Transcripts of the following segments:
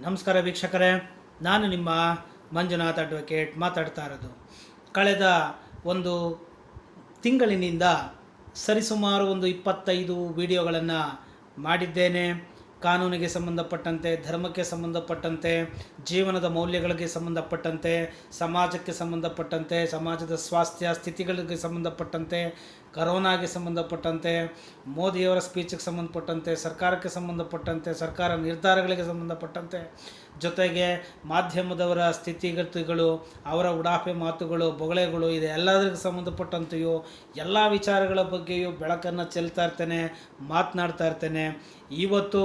ನಮಸ್ಕಾರ ವೀಕ್ಷಕರೇ, ನಾನು ನಿಮ್ಮ ಮಂಜುನಾಥ್ ಅಡ್ವೊಕೇಟ್ ಮಾತಾಡ್ತಾ ಇರೋದು. ಕಳೆದ ಒಂದು ತಿಂಗಳಿನಿಂದ ಸರಿಸುಮಾರು 25 ವಿಡಿಯೋಗಳನ್ನು ಮಾಡಿದ್ದೇನೆ. ಕಾನೂನಿಗೆ ಸಂಬಂಧಪಟ್ಟಂತೆ, ಧರ್ಮಕ್ಕೆ ಸಂಬಂಧಪಟ್ಟಂತೆ, ಜೀವನದ ಮೌಲ್ಯಗಳಿಗೆ ಸಂಬಂಧಪಟ್ಟಂತೆ, ಸಮಾಜಕ್ಕೆ ಸಂಬಂಧಪಟ್ಟಂತೆ, ಸಮಾಜದ ಸ್ವಾಸ್ಥ್ಯ ಸ್ಥಿತಿಗಳಿಗೆ ಸಂಬಂಧಪಟ್ಟಂತೆ, ಕರೋನಾಗೆ ಸಂಬಂಧಪಟ್ಟಂತೆ, ಮೋದಿಯವರ ಸ್ಪೀಚಿಗೆ ಸಂಬಂಧಪಟ್ಟಂತೆ, ಸರ್ಕಾರಕ್ಕೆ ಸಂಬಂಧಪಟ್ಟಂತೆ, ಸರ್ಕಾರ ನಿರ್ಧಾರಗಳಿಗೆ ಸಂಬಂಧಪಟ್ಟಂತೆ, ಜೊತೆಗೆ ಮಾಧ್ಯಮದವರ ಸ್ಥಿತಿಗತಿಗಳು, ಅವರ ಉಡಾಫೆ ಮಾತುಗಳು, ಬೊಗಳೆಗಳು, ಇದೆ ಎಲ್ಲದಕ್ಕೆ ಸಂಬಂಧಪಟ್ಟಂತೆಯೂ ಎಲ್ಲ ವಿಚಾರಗಳ ಬಗ್ಗೆಯೂ ಬೆಳಕನ್ನು ಚೆಲ್ತಾ ಇರ್ತೇನೆ, ಮಾತನಾಡ್ತಾ ಇರ್ತೇನೆ. ಇವತ್ತು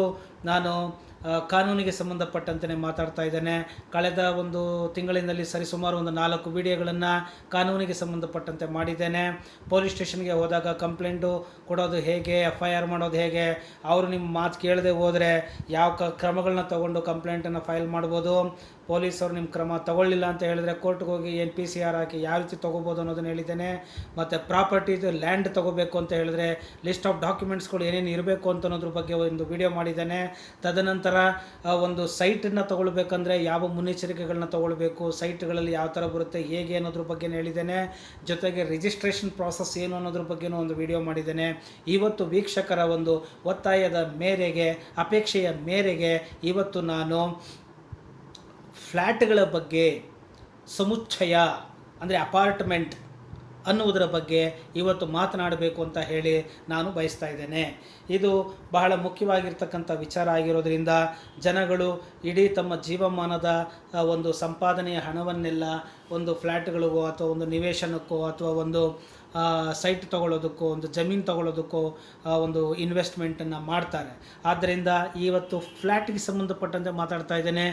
ನಾನು ಕಾನೂನಿಗೆ ಸಂಬಂಧಪಟ್ಟಂತೆ ಮಾತಾಡ್ತಾ ಇದ್ದೇನೆ. ಕಳೆದ ಒಂದು ತಿಂಗಳಿನಲ್ಲಿ ಸರಿಸುಮಾರು 4 ವಿಡಿಯೋಗಳನ್ನು ಕಾನೂನಿಗೆ ಸಂಬಂಧಪಟ್ಟಂತೆ ಮಾಡಿದ್ದೇನೆ. ಪೊಲೀಸ್ ಸ್ಟೇಷನ್ಗೆ ಹೋದಾಗ ಕಂಪ್ಲೇಂಟು ಕೊಡೋದು ಹೇಗೆ, FIR ಮಾಡೋದು ಹೇಗೆ, ಅವರು ನಿಮ್ಮ ಮಾತು ಕೇಳದೆ ಹೋದರೆ ಯಾವ ಕ್ರಮಗಳನ್ನ ತೊಗೊಂಡು ಕಂಪ್ಲೇಂಟನ್ನು ಫೈಲ್ ಮಾಡ್ಬೋದು, ಪೊಲೀಸರು ನಿಮ್ಮ ಕ್ರಮ ತಗೊಳ್ಳಿಲ್ಲ ಅಂತ ಹೇಳಿದ್ರೆ ಕೋರ್ಟ್ಗೆ ಹೋಗಿ PCR ಹಾಕಿ ಯಾವ ರೀತಿ ತೊಗೋಬೋದು ಅನ್ನೋದನ್ನು ಹೇಳಿದ್ದೇನೆ. ಮತ್ತು ಪ್ರಾಪರ್ಟಿದು ಲ್ಯಾಂಡ್ ತೊಗೋಬೇಕು ಅಂತ ಹೇಳಿದ್ರೆ ಲಿಸ್ಟ್ ಆಫ್ ಡಾಕ್ಯುಮೆಂಟ್ಸ್ಗಳು ಏನೇನು ಇರಬೇಕು ಅಂತ ಅನ್ನೋದ್ರ ಬಗ್ಗೆ ಒಂದು ವಿಡಿಯೋ ಮಾಡಿದ್ದೇನೆ. ತದನಂತರ ಒಂದು ಸೈಟನ್ನು ತೊಗೊಳ್ಬೇಕಂದ್ರೆ ಯಾವ ಮುನ್ನೆಚ್ಚರಿಕೆಗಳನ್ನ ತೊಗೊಳ್ಬೇಕು, ಸೈಟ್ಗಳಲ್ಲಿ ಯಾವ ಥರ ಬರುತ್ತೆ, ಹೇಗೆ ಅನ್ನೋದ್ರ ಬಗ್ಗೆ ಹೇಳಿದ್ದೇನೆ. ಜೊತೆಗೆ ರಿಜಿಸ್ಟ್ರೇಷನ್ ಪ್ರಾಸೆಸ್ ಏನು ಅನ್ನೋದ್ರ ಬಗ್ಗೆನೂ ಒಂದು ವಿಡಿಯೋ ಮಾಡಿದ್ದೇನೆ. ಇವತ್ತು ವೀಕ್ಷಕರ ಒಂದು ಒತ್ತಾಯದ ಮೇರೆಗೆ, ಅಪೇಕ್ಷೆಯ ಮೇರೆಗೆ ಇವತ್ತು ನಾನು ಫ್ಲ್ಯಾಟ್ಗಳ ಬಗ್ಗೆ, ಸಮುಚ್ಚಯ ಅಂದರೆ ಅಪಾರ್ಟ್ಮೆಂಟ್ ಅನ್ನುವುದರ ಬಗ್ಗೆ ಇವತ್ತು ಮಾತನಾಡಬೇಕು ಅಂತ ಹೇಳಿ ನಾನು ಬಯಸ್ತಾ ಇದ್ದೇನೆ. ಇದು ಬಹಳ ಮುಖ್ಯವಾಗಿರ್ತಕ್ಕಂಥ ವಿಚಾರ ಆಗಿರೋದ್ರಿಂದ ಜನಗಳು ಇಡೀ ತಮ್ಮ ಜೀವಮಾನದ ಒಂದು ಸಂಪಾದನೆಯ ಹಣವನ್ನೆಲ್ಲ ಒಂದು ಫ್ಲ್ಯಾಟ್ಗಳಿಗೋ ಅಥವಾ ಒಂದು ನಿವೇಶನಕ್ಕೋ ಅಥವಾ ಒಂದು ಸೈಟ್ ತೊಗೊಳ್ಳೋದಕ್ಕೋ, ಒಂದು ಜಮೀನು ತೊಗೊಳ್ಳೋದಕ್ಕೋ ಒಂದು ಇನ್ವೆಸ್ಟ್ಮೆಂಟನ್ನು ಮಾಡ್ತಾರೆ. ಆದ್ದರಿಂದ ಇವತ್ತು ಫ್ಲ್ಯಾಟ್ಗೆ ಸಂಬಂಧಪಟ್ಟಂತೆ ಮಾತಾಡ್ತಾ ಇದ್ದೇನೆ.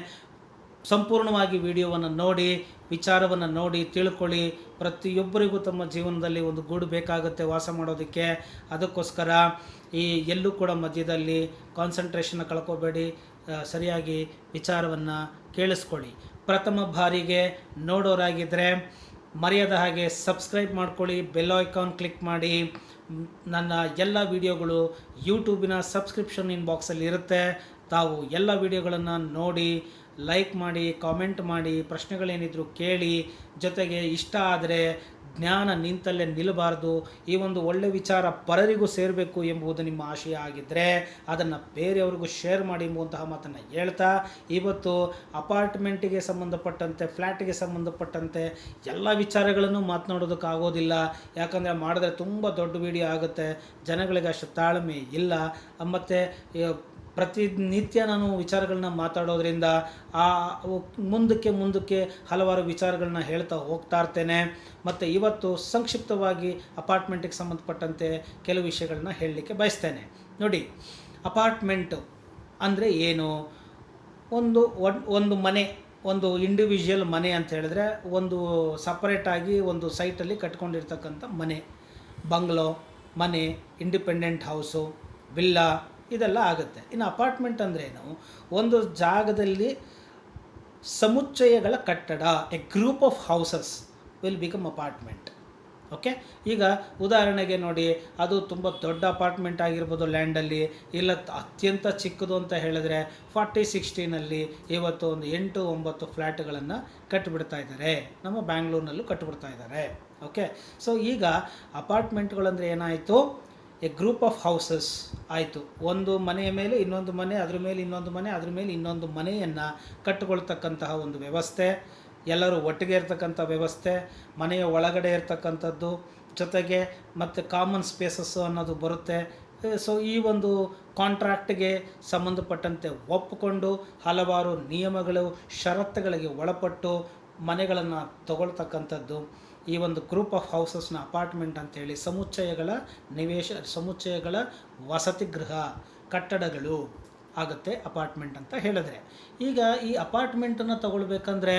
ಸಂಪೂರ್ಣವಾಗಿ ವಿಡಿಯೋವನ್ನು ನೋಡಿ, ವಿಚಾರವನ್ನು ನೋಡಿ ತಿಳ್ಕೊಳ್ಳಿ. ಪ್ರತಿಯೊಬ್ಬರಿಗೂ ತಮ್ಮ ಜೀವನದಲ್ಲಿ ಒಂದು ಗೂಡು ಬೇಕಾಗುತ್ತೆ ವಾಸ ಮಾಡೋದಕ್ಕೆ. ಅದಕ್ಕೋಸ್ಕರ ಎಲ್ಲೂ ಕೂಡ ಮಧ್ಯದಲ್ಲಿ ಕಾನ್ಸಂಟ್ರೇಷನ್ನ ಕಳ್ಕೊಬೇಡಿ, ಸರಿಯಾಗಿ ವಿಚಾರವನ್ನು ಕೇಳಿಸ್ಕೊಳ್ಳಿ. ಪ್ರಥಮ ಬಾರಿಗೆ ನೋಡೋರಾಗಿದ್ದರೆ ಮರೆಯದ ಹಾಗೆ ಸಬ್ಸ್ಕ್ರೈಬ್ ಮಾಡ್ಕೊಳ್ಳಿ, ಬೆಲ್ ಐಕಾನ್ ಕ್ಲಿಕ್ ಮಾಡಿ. ನನ್ನ ಎಲ್ಲ ವಿಡಿಯೋಗಳು ಯೂಟ್ಯೂಬಿನ ಸಬ್ಸ್ಕ್ರಿಪ್ಷನ್ ಇನ್ಬಾಕ್ಸಲ್ಲಿ ಇರುತ್ತೆ. ತಾವು ಎಲ್ಲ ವಿಡಿಯೋಗಳನ್ನು ನೋಡಿ, ಲೈಕ್ ಮಾಡಿ, ಕಾಮೆಂಟ್ ಮಾಡಿ, ಪ್ರಶ್ನೆಗಳೇನಿದ್ರು ಕೇಳಿ. ಜೊತೆಗೆ ಇಷ್ಟ ಆದರೆ ಜ್ಞಾನ ನಿಂತಲ್ಲೇ ನಿಲ್ಲಬಾರ್ದು, ಈ ಒಂದು ಒಳ್ಳೆ ವಿಚಾರ ಪರರಿಗೂ ಸೇರಬೇಕು ಎಂಬುದು ನಿಮ್ಮ ಆಶಯ ಆಗಿದ್ದರೆ ಅದನ್ನು ಬೇರೆಯವ್ರಿಗೂ ಶೇರ್ ಮಾಡಿ ಎಂಬುವಂತಹ ಮಾತನ್ನು ಹೇಳ್ತಾ, ಇವತ್ತು ಅಪಾರ್ಟ್ಮೆಂಟಿಗೆ ಸಂಬಂಧಪಟ್ಟಂತೆ, ಫ್ಲ್ಯಾಟಿಗೆ ಸಂಬಂಧಪಟ್ಟಂತೆ ಎಲ್ಲ ವಿಚಾರಗಳನ್ನು ಮಾತನಾಡೋದಕ್ಕಾಗೋದಿಲ್ಲ. ಯಾಕಂದರೆ ಮಾಡಿದ್ರೆ ತುಂಬ ದೊಡ್ಡ ವಿಡಿಯೋ ಆಗುತ್ತೆ, ಜನಗಳಿಗೆ ಅಷ್ಟು ತಾಳ್ಮೆ ಇಲ್ಲ. ಮತ್ತು ಪ್ರತಿನಿತ್ಯ ನಾನು ವಿಚಾರಗಳನ್ನ ಮಾತಾಡೋದ್ರಿಂದ ಮುಂದಕ್ಕೆ ಹಲವಾರು ವಿಚಾರಗಳನ್ನ ಹೇಳ್ತಾ ಹೋಗ್ತಾ ಇರ್ತೇನೆ. ಮತ್ತು ಇವತ್ತು ಸಂಕ್ಷಿಪ್ತವಾಗಿ ಅಪಾರ್ಟ್ಮೆಂಟಿಗೆ ಸಂಬಂಧಪಟ್ಟಂತೆ ಕೆಲವು ವಿಷಯಗಳನ್ನ ಹೇಳಲಿಕ್ಕೆ ಬಯಸ್ತೇನೆ. ನೋಡಿ, ಅಪಾರ್ಟ್ಮೆಂಟು ಅಂದರೆ ಏನು? ಒಂದು ಮನೆ, ಒಂದು ಇಂಡಿವಿಜುವಲ್ ಮನೆ ಅಂತ ಹೇಳಿದ್ರೆ ಒಂದು ಸಪ್ರೇಟಾಗಿ ಒಂದು ಸೈಟಲ್ಲಿ ಕಟ್ಕೊಂಡಿರ್ತಕ್ಕಂಥ ಮನೆ, ಬಂಗ್ಲೋ, ಮನೆ, ಇಂಡಿಪೆಂಡೆಂಟ್ ಹೌಸು, ವಿಲ್ಲಾ, ಇದೆಲ್ಲ ಆಗುತ್ತೆ. ಇನ್ನು ಅಪಾರ್ಟ್ಮೆಂಟ್ ಅಂದ್ರೇನು? ಒಂದು ಜಾಗದಲ್ಲಿ ಸಮುಚ್ಚಯಗಳ ಕಟ್ಟಡ, A group of houses will become apartment. Okay, ಈಗ ಉದಾಹರಣೆಗೆ ನೋಡಿ, ಅದು ತುಂಬ ದೊಡ್ಡ ಅಪಾರ್ಟ್ಮೆಂಟ್ ಆಗಿರ್ಬೋದು ಲ್ಯಾಂಡಲ್ಲಿ, ಇಲ್ಲ ಅತ್ಯಂತ ಚಿಕ್ಕದು ಅಂತ ಹೇಳಿದ್ರೆ 40-60ನಲ್ಲಿ ಇವತ್ತು ಒಂದು 8-9 ಫ್ಲ್ಯಾಟ್ಗಳನ್ನು ಕಟ್ಟಿಬಿಡ್ತಾ ಇದ್ದಾರೆ. ನಮ್ಮ ಬ್ಯಾಂಗ್ಳೂರಿನಲ್ಲೂ ಕಟ್ಟಿಬಿಡ್ತಾ ಇದ್ದಾರೆ. ಓಕೆ, ಸೊ ಈಗ ಅಪಾರ್ಟ್ಮೆಂಟ್ಗಳಂದರೆ ಏನಾಯಿತು? ಎ ಗ್ರೂಪ್ ಆಫ್ ಹೌಸಸ್ ಆಯಿತು. ಒಂದು ಮನೆಯ ಮೇಲೆ ಇನ್ನೊಂದು ಮನೆ, ಅದ್ರ ಮೇಲೆ ಇನ್ನೊಂದು ಮನೆ, ಅದ್ರ ಮೇಲೆ ಇನ್ನೊಂದು ಮನೆಯನ್ನು ಕಟ್ಟಿಕೊಳ್ತಕ್ಕಂತಹ ಒಂದು ವ್ಯವಸ್ಥೆ, ಎಲ್ಲರೂ ಒಟ್ಟಿಗೆ ಇರ್ತಕ್ಕಂಥ ವ್ಯವಸ್ಥೆ, ಮನೆಯ ಒಳಗಡೆ ಇರ್ತಕ್ಕಂಥದ್ದು, ಜೊತೆಗೆ ಮತ್ತು ಕಾಮನ್ ಸ್ಪೇಸಸ್ಸು ಅನ್ನೋದು ಬರುತ್ತೆ. ಸೊ ಈ ಒಂದು ಕಾಂಟ್ರಾಕ್ಟ್ಗೆ ಸಂಬಂಧಪಟ್ಟಂತೆ ಒಪ್ಪಿಕೊಂಡು ಹಲವಾರು ನಿಯಮಗಳು, ಷರತ್ತುಗಳಿಗೆ ಒಳಪಟ್ಟು ಮನೆಗಳನ್ನು ತಗೊಳ್ತಕ್ಕಂಥದ್ದು ಈ ಒಂದು ಗ್ರೂಪ್ ಆಫ್ ಹೌಸಸ್ನ ಅಪಾರ್ಟ್ಮೆಂಟ್ ಅಂಥೇಳಿ, ಸಮುಚ್ಚಯಗಳ ವಸತಿ ಗೃಹ ಕಟ್ಟಡಗಳು ಆಗುತ್ತೆ ಅಪಾರ್ಟ್ಮೆಂಟ್ ಅಂತ ಹೇಳಿದ್ರೆ. ಈಗ ಈ ಅಪಾರ್ಟ್ಮೆಂಟನ್ನು ತೊಗೊಳ್ಬೇಕಂದ್ರೆ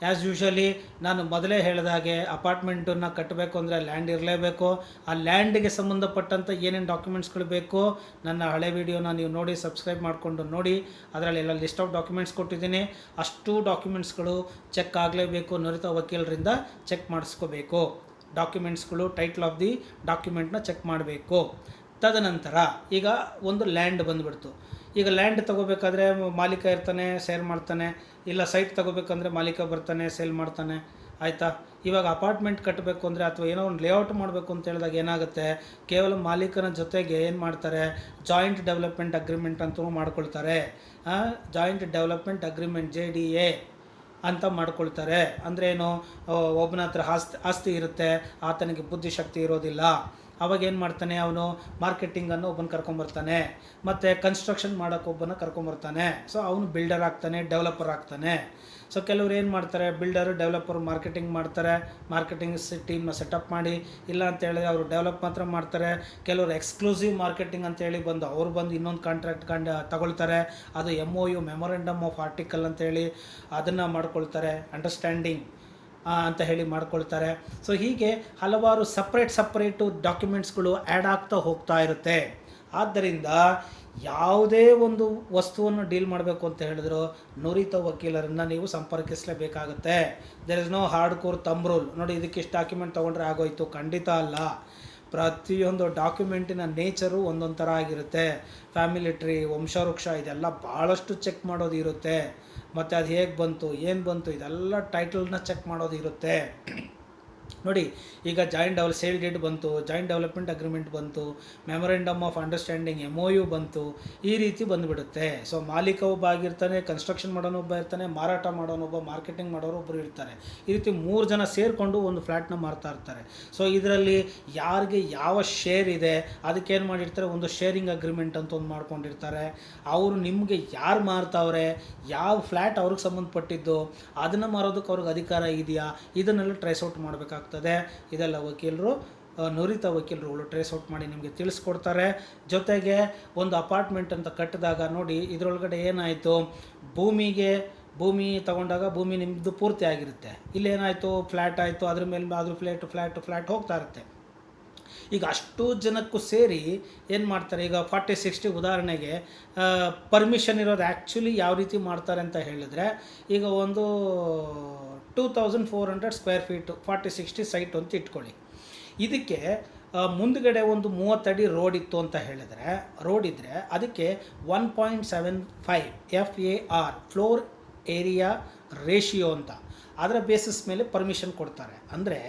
ಆ್ಯಸ್ ಯೂಶಲಿ ನಾನು ಮೊದಲೇ ಹೇಳಿದಾಗೆ ಅಪಾರ್ಟ್ಮೆಂಟನ್ನು ಕಟ್ಟಬೇಕು ಅಂದರೆ ಲ್ಯಾಂಡ್ ಇರಲೇಬೇಕು. ಆ ಲ್ಯಾಂಡಿಗೆ ಸಂಬಂಧಪಟ್ಟಂಥ ಏನೇನು ಡಾಕ್ಯುಮೆಂಟ್ಸ್ಗಳು ಬೇಕು ನನ್ನ ಹಳೆ ವಿಡಿಯೋನ ನೀವು ನೋಡಿ, ಸಬ್ಸ್ಕ್ರೈಬ್ ಮಾಡಿಕೊಂಡು ನೋಡಿ. ಅದರಲ್ಲೆಲ್ಲ ಲಿಸ್ಟ್ ಆಫ್ ಡಾಕ್ಯುಮೆಂಟ್ಸ್ ಕೊಟ್ಟಿದ್ದೀನಿ. ಅಷ್ಟು ಡಾಕ್ಯುಮೆಂಟ್ಸ್ಗಳು ಚೆಕ್ ಆಗಲೇಬೇಕು, ನುರಿತ ವಕೀಲರಿಂದ ಚೆಕ್ ಮಾಡಿಸ್ಕೋಬೇಕು. ಡಾಕ್ಯುಮೆಂಟ್ಸ್ಗಳು, ಟೈಟ್ಲ್ ಆಫ್ ದಿ ಡಾಕ್ಯುಮೆಂಟ್ನ ಚೆಕ್ ಮಾಡಬೇಕು. ತದನಂತರ ಈಗ ಒಂದು ಲ್ಯಾಂಡ್ ಬಂದುಬಿಡ್ತು. ಈಗ ಲ್ಯಾಂಡ್ ತೊಗೋಬೇಕಾದ್ರೆ ಮಾಲೀಕ ಇರ್ತಾನೆ, ಸೇಲ್ ಮಾಡ್ತಾನೆ, ಇಲ್ಲ ಸೈಟ್ ತೊಗೋಬೇಕಂದ್ರೆ ಮಾಲೀಕ ಬರ್ತಾನೆ, ಸೇಲ್ ಮಾಡ್ತಾನೆ, ಆಯಿತಾ. ಇವಾಗ ಅಪಾರ್ಟ್ಮೆಂಟ್ ಕಟ್ಟಬೇಕು ಅಂದರೆ ಅಥವಾ ಏನೋ ಒಂದು ಲೇಔಟ್ ಮಾಡಬೇಕು ಅಂತ ಹೇಳಿದಾಗ ಏನಾಗುತ್ತೆ, ಕೇವಲ ಮಾಲೀಕನ ಜೊತೆಗೆ ಏನು ಮಾಡ್ತಾರೆ, ಜಾಯಿಂಟ್ ಡೆವಲಪ್ಮೆಂಟ್ ಅಗ್ರಿಮೆಂಟ್ ಅಂತಲೂ ಮಾಡ್ಕೊಳ್ತಾರೆ. ಜಾಯಿಂಟ್ ಡೆವಲಪ್ಮೆಂಟ್ ಅಗ್ರಿಮೆಂಟ್ JDA ಅಂತ ಮಾಡ್ಕೊಳ್ತಾರೆ. ಅಂದರೆ ಏನು, ಒಬ್ಬನ ಹತ್ರ ಆಸ್ತಿ ಇರುತ್ತೆ, ಆತನಿಗೆ ಬುದ್ಧಿಶಕ್ತಿ ಇರೋದಿಲ್ಲ. ಅವಾಗ ಏನು ಮಾಡ್ತಾನೆ, ಅವನು ಮಾರ್ಕೆಟಿಂಗನ್ನು ಒಬ್ಬನ ಕರ್ಕೊಂಬರ್ತಾನೆ, ಮತ್ತು ಕನ್ಸ್ಟ್ರಕ್ಷನ್ ಮಾಡೋಕ್ಕೆ ಒಬ್ಬನ ಕರ್ಕೊಂಬರ್ತಾನೆ. ಸೊ ಅವನು ಬಿಲ್ಡರ್ ಆಗ್ತಾನೆ, ಡೆವಲಪರ್ ಆಗ್ತಾನೆ. ಸೊ ಕೆಲವ್ರು ಏನು ಮಾಡ್ತಾರೆ, ಬಿಲ್ಡರು ಡೆವಲಪರ್ ಮಾರ್ಕೆಟಿಂಗ್ ಮಾಡ್ತಾರೆ, ಮಾರ್ಕೆಟಿಂಗ್ ಟೀಮ್ನ ಸೆಟಪ್ ಮಾಡಿ, ಇಲ್ಲ ಅಂತ ಹೇಳಿದ್ರೆ ಅವರು ಡೆವಲಪ್ ಮಾತ್ರ ಮಾಡ್ತಾರೆ. ಕೆಲವರು ಎಕ್ಸ್ಕ್ಲೂಸಿವ್ ಮಾರ್ಕೆಟಿಂಗ್ ಅಂತೇಳಿ ಬಂದು ಇನ್ನೊಂದು ಕಾಂಟ್ರಾಕ್ಟ್ ತಗೊಳ್ತಾರೆ. ಅದು MOU ಮೆಮೊರೆಂಡಮ್ ಆಫ್ ಆರ್ಟಿಕಲ್ ಅಂತೇಳಿ ಅದನ್ನು ಮಾಡ್ಕೊಳ್ತಾರೆ, ಅಂಡರ್ಸ್ಟ್ಯಾಂಡಿಂಗ್ ಅಂತ ಹೇಳಿ ಮಾಡ್ಕೊಳ್ತಾರೆ. ಸೊ ಹೀಗೆ ಹಲವಾರು ಸಪ್ರೇಟು ಡಾಕ್ಯುಮೆಂಟ್ಸ್ಗಳು ಆ್ಯಡ್ ಆಗ್ತಾ ಹೋಗ್ತಾ ಇರುತ್ತೆ. ಆದ್ದರಿಂದ ಯಾವುದೇ ಒಂದು ವಸ್ತುವನ್ನು ಡೀಲ್ ಮಾಡಬೇಕು ಅಂತ ಹೇಳಿದ್ರು ನುರಿತ ವಕೀಲರನ್ನು ನೀವು ಸಂಪರ್ಕಿಸಲೇಬೇಕಾಗುತ್ತೆ. There is no hardcore thumb rule. ನೋಡಿ, ಇದಕ್ಕಿಷ್ಟು ಡಾಕ್ಯುಮೆಂಟ್ ತೊಗೊಂಡ್ರೆ ಆಗೋಯ್ತು, ಖಂಡಿತ ಅಲ್ಲ. ಪ್ರತಿಯೊಂದು ಡಾಕ್ಯುಮೆಂಟಿನ ನೇಚರು ಒಂದೊಂದು ಥರ ಆಗಿರುತ್ತೆ. ಫ್ಯಾಮಿಲಿ ಟ್ರೀ, ವಂಶವೃಕ್ಷ, ಇದೆಲ್ಲ ಭಾಳಷ್ಟು ಚೆಕ್ ಮಾಡೋದು ಇರುತ್ತೆ. ಮತ್ತು ಅದು ಹೇಗೆ ಬಂತು, ಏನು ಬಂತು, ಇದೆಲ್ಲ ಟೈಟಲ್ನ ಚೆಕ್ ಮಾಡೋದು ಇರುತ್ತೆ. ನೋಡಿ, ಈಗ ಸೇಲ್ ಡೀಡ್ ಬಂತು, ಜಾಯಿಂಟ್ ಡೆವಲಪ್ಮೆಂಟ್ ಅಗ್ರಿಮೆಂಟ್ ಬಂತು, ಮೆಮೊರೆಂಡಮ್ ಆಫ್ ಅಂಡರ್ಸ್ಟ್ಯಾಂಡಿಂಗ್ MOU ಬಂತು, ಈ ರೀತಿ ಬಂದುಬಿಡುತ್ತೆ. ಸೊ ಮಾಲೀಕ ಒಬ್ಬ ಆಗಿರ್ತಾನೆ, ಕನ್ಸ್ಟ್ರಕ್ಷನ್ ಮಾಡೋನೊಬ್ಬ ಇರ್ತಾನೆ, ಮಾರಾಟ ಮಾಡೋನೊಬ್ಬ, ಮಾರ್ಕೆಟಿಂಗ್ ಮಾಡೋರು ಒಬ್ಬರು ಇರ್ತಾರೆ. ಈ ರೀತಿ 3 ಜನ ಸೇರಿಕೊಂಡು ಒಂದು ಫ್ಲ್ಯಾಟ್ನ ಮಾರ್ತಾ ಇರ್ತಾರೆ. ಸೊ ಇದರಲ್ಲಿ ಯಾರಿಗೆ ಯಾವ ಶೇರ್ ಇದೆ ಅದಕ್ಕೇನು ಮಾಡಿರ್ತಾರೆ, ಒಂದು ಶೇರಿಂಗ್ ಅಗ್ರಿಮೆಂಟ್ ಅಂತ ಒಂದು ಮಾಡ್ಕೊಂಡಿರ್ತಾರೆ. ಅವರು ನಿಮಗೆ ಯಾರು ಮಾರ್ತಾವ್ರೆ, ಯಾವ ಫ್ಲ್ಯಾಟ್ ಅವ್ರಿಗೆ ಸಂಬಂಧಪಟ್ಟಿದ್ದು, ಅದನ್ನು ಮಾರೋದಕ್ಕೆ ಅವ್ರಿಗೆ ಅಧಿಕಾರ ಇದೆಯಾ, ಇದನ್ನೆಲ್ಲ ಟ್ರೇಸ್ ಔಟ್ ಮಾಡಬೇಕಾಗ್ತದೆ. ಇದೆಲ್ಲ ವಕೀಲರು, ನುರಿತ ವಕೀಲರುಗಳು ಟ್ರೇಸ್ ಔಟ್ ಮಾಡಿ ನಿಮಗೆ ತಿಳಿಸ್ಕೊಡ್ತಾರೆ. ಜೊತೆಗೆ ಒಂದು ಅಪಾರ್ಟ್ಮೆಂಟ್ ಅಂತ ಕಟ್ಟಿದಾಗ ನೋಡಿ, ಇದರೊಳಗಡೆ ಏನಾಯಿತು, ಭೂಮಿ ತಗೊಂಡಾಗ ಭೂಮಿ ನಿಮ್ಮದು ಪೂರ್ತಿ ಆಗಿರುತ್ತೆ. ಇಲ್ಲೇನಾಯಿತು, ಫ್ಲ್ಯಾಟ್ ಆಯಿತು, ಅದ್ರ ಮೇಲೆ ಅದ್ರ ಫ್ಲ್ಯಾಟ್ ಹೋಗ್ತಾ ಇರುತ್ತೆ. ಈಗ ಅಷ್ಟು ಜನಕ್ಕೂ ಸೇರಿ ಏನು ಮಾಡ್ತಾರೆ, ಈಗ 40-60 ಉದಾಹರಣೆಗೆ ಪರ್ಮಿಷನ್ ಇರೋದು ಆ್ಯಕ್ಚುಲಿ ಯಾವ ರೀತಿ ಮಾಡ್ತಾರೆ ಅಂತ ಹೇಳಿದ್ರೆ, ಈಗ ಒಂದು 2400 ಸ್ಕ್ವೇರ್ ಫೀಟು 40-60 ಸೈಟ್ ಅಂತ ಇಟ್ಕೊಳ್ಳಿ. ಇದಕ್ಕೆ ಮುಂದುಗಡೆ ಒಂದು 30 ಅಡಿ ರೋಡ್ ಇತ್ತು ಅಂತ ಹೇಳಿದ್ರೆ, ರೋಡ್ ಇದ್ದರೆ ಅದಕ್ಕೆ 1.75 FAR ಫ್ಲೋರ್ ಏರಿಯಾ ರೇಷಿಯೋ ಅಂತ ಅದರ ಬೇಸಿಸ್ ಮೇಲೆ ಪರ್ಮಿಷನ್ ಕೊಡ್ತಾರೆ. ಅಂದರೆ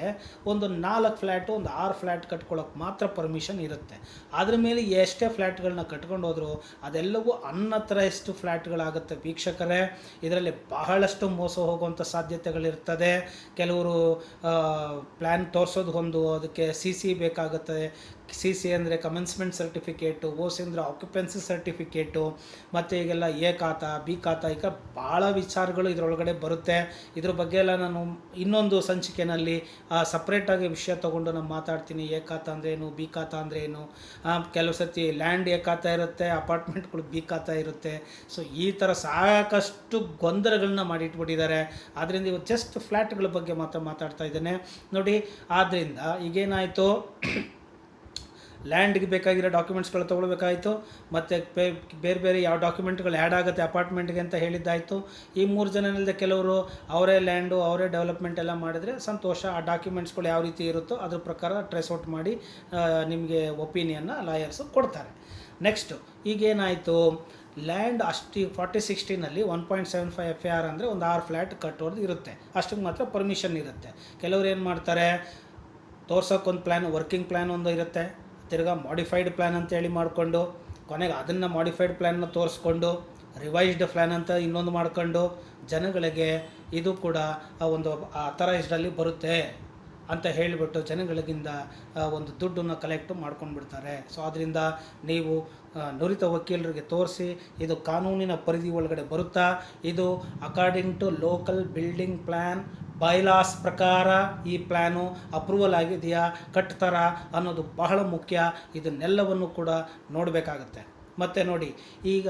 ಒಂದು 4 ಫ್ಲ್ಯಾಟು, ಒಂದು 6 ಫ್ಲ್ಯಾಟ್ ಕಟ್ಕೊಳ್ಳೋಕೆ ಮಾತ್ರ ಪರ್ಮಿಷನ್ ಇರುತ್ತೆ. ಅದ್ರ ಮೇಲೆ ಎಷ್ಟೇ ಫ್ಲ್ಯಾಟ್ಗಳನ್ನ ಕಟ್ಕೊಂಡು ಹೋದರೂ ಅದೆಲ್ಲವೂ ಅನ್ನತ್ರಷ್ಟು ಫ್ಲ್ಯಾಟ್ಗಳಾಗುತ್ತೆ ವೀಕ್ಷಕರೇ. ಇದರಲ್ಲಿ ಬಹಳಷ್ಟು ಮೋಸ ಹೋಗುವಂಥ ಸಾಧ್ಯತೆಗಳಿರ್ತದೆ. ಕೆಲವರು ಪ್ಲ್ಯಾನ್ ತೋರಿಸೋದು ಒಂದು, ಅದಕ್ಕೆ CC ಬೇಕಾಗುತ್ತದೆ. CC ಅಂದರೆ ಕಮೆನ್ಸ್ಮೆಂಟ್ ಸರ್ಟಿಫಿಕೇಟು, OC ಅಂದರೆ ಆಕ್ಯುಪೆನ್ಸಿ ಸರ್ಟಿಫಿಕೇಟು, ಮತ್ತು ಈಗೆಲ್ಲ A ಖಾತಾ, B ಖಾತಾ, ಈಗ ಭಾಳ ವಿಚಾರಗಳು ಇದರೊಳಗಡೆ ಬರುತ್ತೆ. ಇದ್ರ ಬಗ್ಗೆ ಎಲ್ಲ ನಾನು ಇನ್ನೊಂದು ಸಂಚಿಕೆಯಲ್ಲಿ ಸಪ್ರೇಟಾಗಿ ವಿಷಯ ತೊಗೊಂಡು ನಾನು ಮಾತಾಡ್ತೀನಿ. A ಖಾತಾ ಅಂದ್ರೇನು, B ಖಾತಾ ಅಂದ್ರೇನು, ಕೆಲವು ಸತಿ ಲ್ಯಾಂಡ್ A ಖಾತಾ ಇರುತ್ತೆ, ಅಪಾರ್ಟ್ಮೆಂಟ್ಗಳು B ಖಾತಾ ಇರುತ್ತೆ. ಸೊ ಈ ಥರ ಸಾಕಷ್ಟು ಗೊಂದಲಗಳನ್ನ ಮಾಡಿಟ್ಬಿಟ್ಟಿದ್ದಾರೆ. ಆದ್ದರಿಂದ ಇವತ್ತು ಜಸ್ಟ್ ಫ್ಲ್ಯಾಟ್ಗಳ ಬಗ್ಗೆ ಮಾತಾಡ್ತಾ ಇದ್ದೇನೆ ನೋಡಿ. ಆದ್ದರಿಂದ ಈಗೇನಾಯಿತು, ಲ್ಯಾಂಡ್ಗೆ ಬೇಕಾಗಿರೋ ಡಾಕ್ಯುಮೆಂಟ್ಸ್ಗಳು ತೊಗೊಳ್ಬೇಕಾಯಿತು, ಮತ್ತು ಬೇರೆ ಯಾವ ಡಾಕ್ಯುಮೆಂಟ್ಗಳು ಆ್ಯಡ್ ಆಗುತ್ತೆ ಅಪಾರ್ಟ್ಮೆಂಟ್ಗೆ ಅಂತ ಹೇಳಿದ್ದಾಯಿತು. ಈ 3 ಜನನಿಲ್ಲದೆ ಕೆಲವರು ಅವರೇ ಲ್ಯಾಂಡು, ಅವರೇ ಡೆವಲಪ್ಮೆಂಟ್ ಎಲ್ಲ ಮಾಡಿದರೆ ಸಂತೋಷ. ಆ ಡಾಕ್ಯುಮೆಂಟ್ಸ್ಗಳು ಯಾವ ರೀತಿ ಇರುತ್ತೋ ಅದ್ರ ಪ್ರಕಾರ ಟ್ರೇಸ್ ಔಟ್ ಮಾಡಿ ನಿಮಗೆ ಒಪಿನಿಯನ್ನ ಲಾಯರ್ಸು ಕೊಡ್ತಾರೆ. ನೆಕ್ಸ್ಟು ಈಗೇನಾಯಿತು, ಲ್ಯಾಂಡ್ 40-60ನಲ್ಲಿ 1.75 FAR ಅಂದರೆ ಒಂದು 6 ಫ್ಲ್ಯಾಟ್ ಕಟ್ಟೋದು ಇರುತ್ತೆ. ಅಷ್ಟಕ್ಕೆ ಮಾತ್ರ ಪರ್ಮಿಷನ್ ಇರುತ್ತೆ. ಕೆಲವರು ಏನು ಮಾಡ್ತಾರೆ, ತೋರ್ಸೋಕ್ಕೊಂದು ಪ್ಲ್ಯಾನ್, ವರ್ಕಿಂಗ್ ಪ್ಲ್ಯಾನ್ ಒಂದು ಇರುತ್ತೆ, ತಿರ್ಗಾ ಮಾಡಿಫೈಡ್ ಪ್ಲ್ಯಾನ್ ಅಂತೇಳಿ ಮಾಡಿಕೊಂಡು ಕೊನೆಗೆ ಅದನ್ನು ಮಾಡಿಫೈಡ್ ಪ್ಲ್ಯಾನ್ನ ತೋರಿಸ್ಕೊಂಡು ರಿವೈಸ್ಡ್ ಪ್ಲ್ಯಾನ್ ಅಂತ ಇನ್ನೊಂದು ಮಾಡ್ಕೊಂಡು ಜನಗಳಿಗೆ ಇದು ಕೂಡ ಒಂದು ಅಥರೈಸ್ಡಲ್ಲಿ ಬರುತ್ತೆ ಅಂತ ಹೇಳಿಬಿಟ್ಟು ಜನಗಳಿಗಿಂದ ಒಂದು ದುಡ್ಡನ್ನು ಕಲೆಕ್ಟ್ ಮಾಡ್ಕೊಂಡು ಬಿಡ್ತಾರೆ. ಸೊ ಆದ್ದರಿಂದ ನೀವು ನುರಿತ ವಕೀಲರಿಗೆ ತೋರಿಸಿ ಇದು ಕಾನೂನಿನ ಪರಿಧಿ ಒಳಗಡೆ ಬರುತ್ತಾ, ಇದು according to local building plan bylaws ಪ್ರಕಾರ ಈ ಪ್ಲ್ಯಾನು ಅಪ್ರೂವಲ್ ಆಗಿದೆಯಾ, ಕಟ್ತಾರಾ ಅನ್ನೋದು ಬಹಳ ಮುಖ್ಯ. ಇದನ್ನೆಲ್ಲವನ್ನು ಕೂಡ ನೋಡಬೇಕಾಗತ್ತೆ. ಮತ್ತು ನೋಡಿ, ಈಗ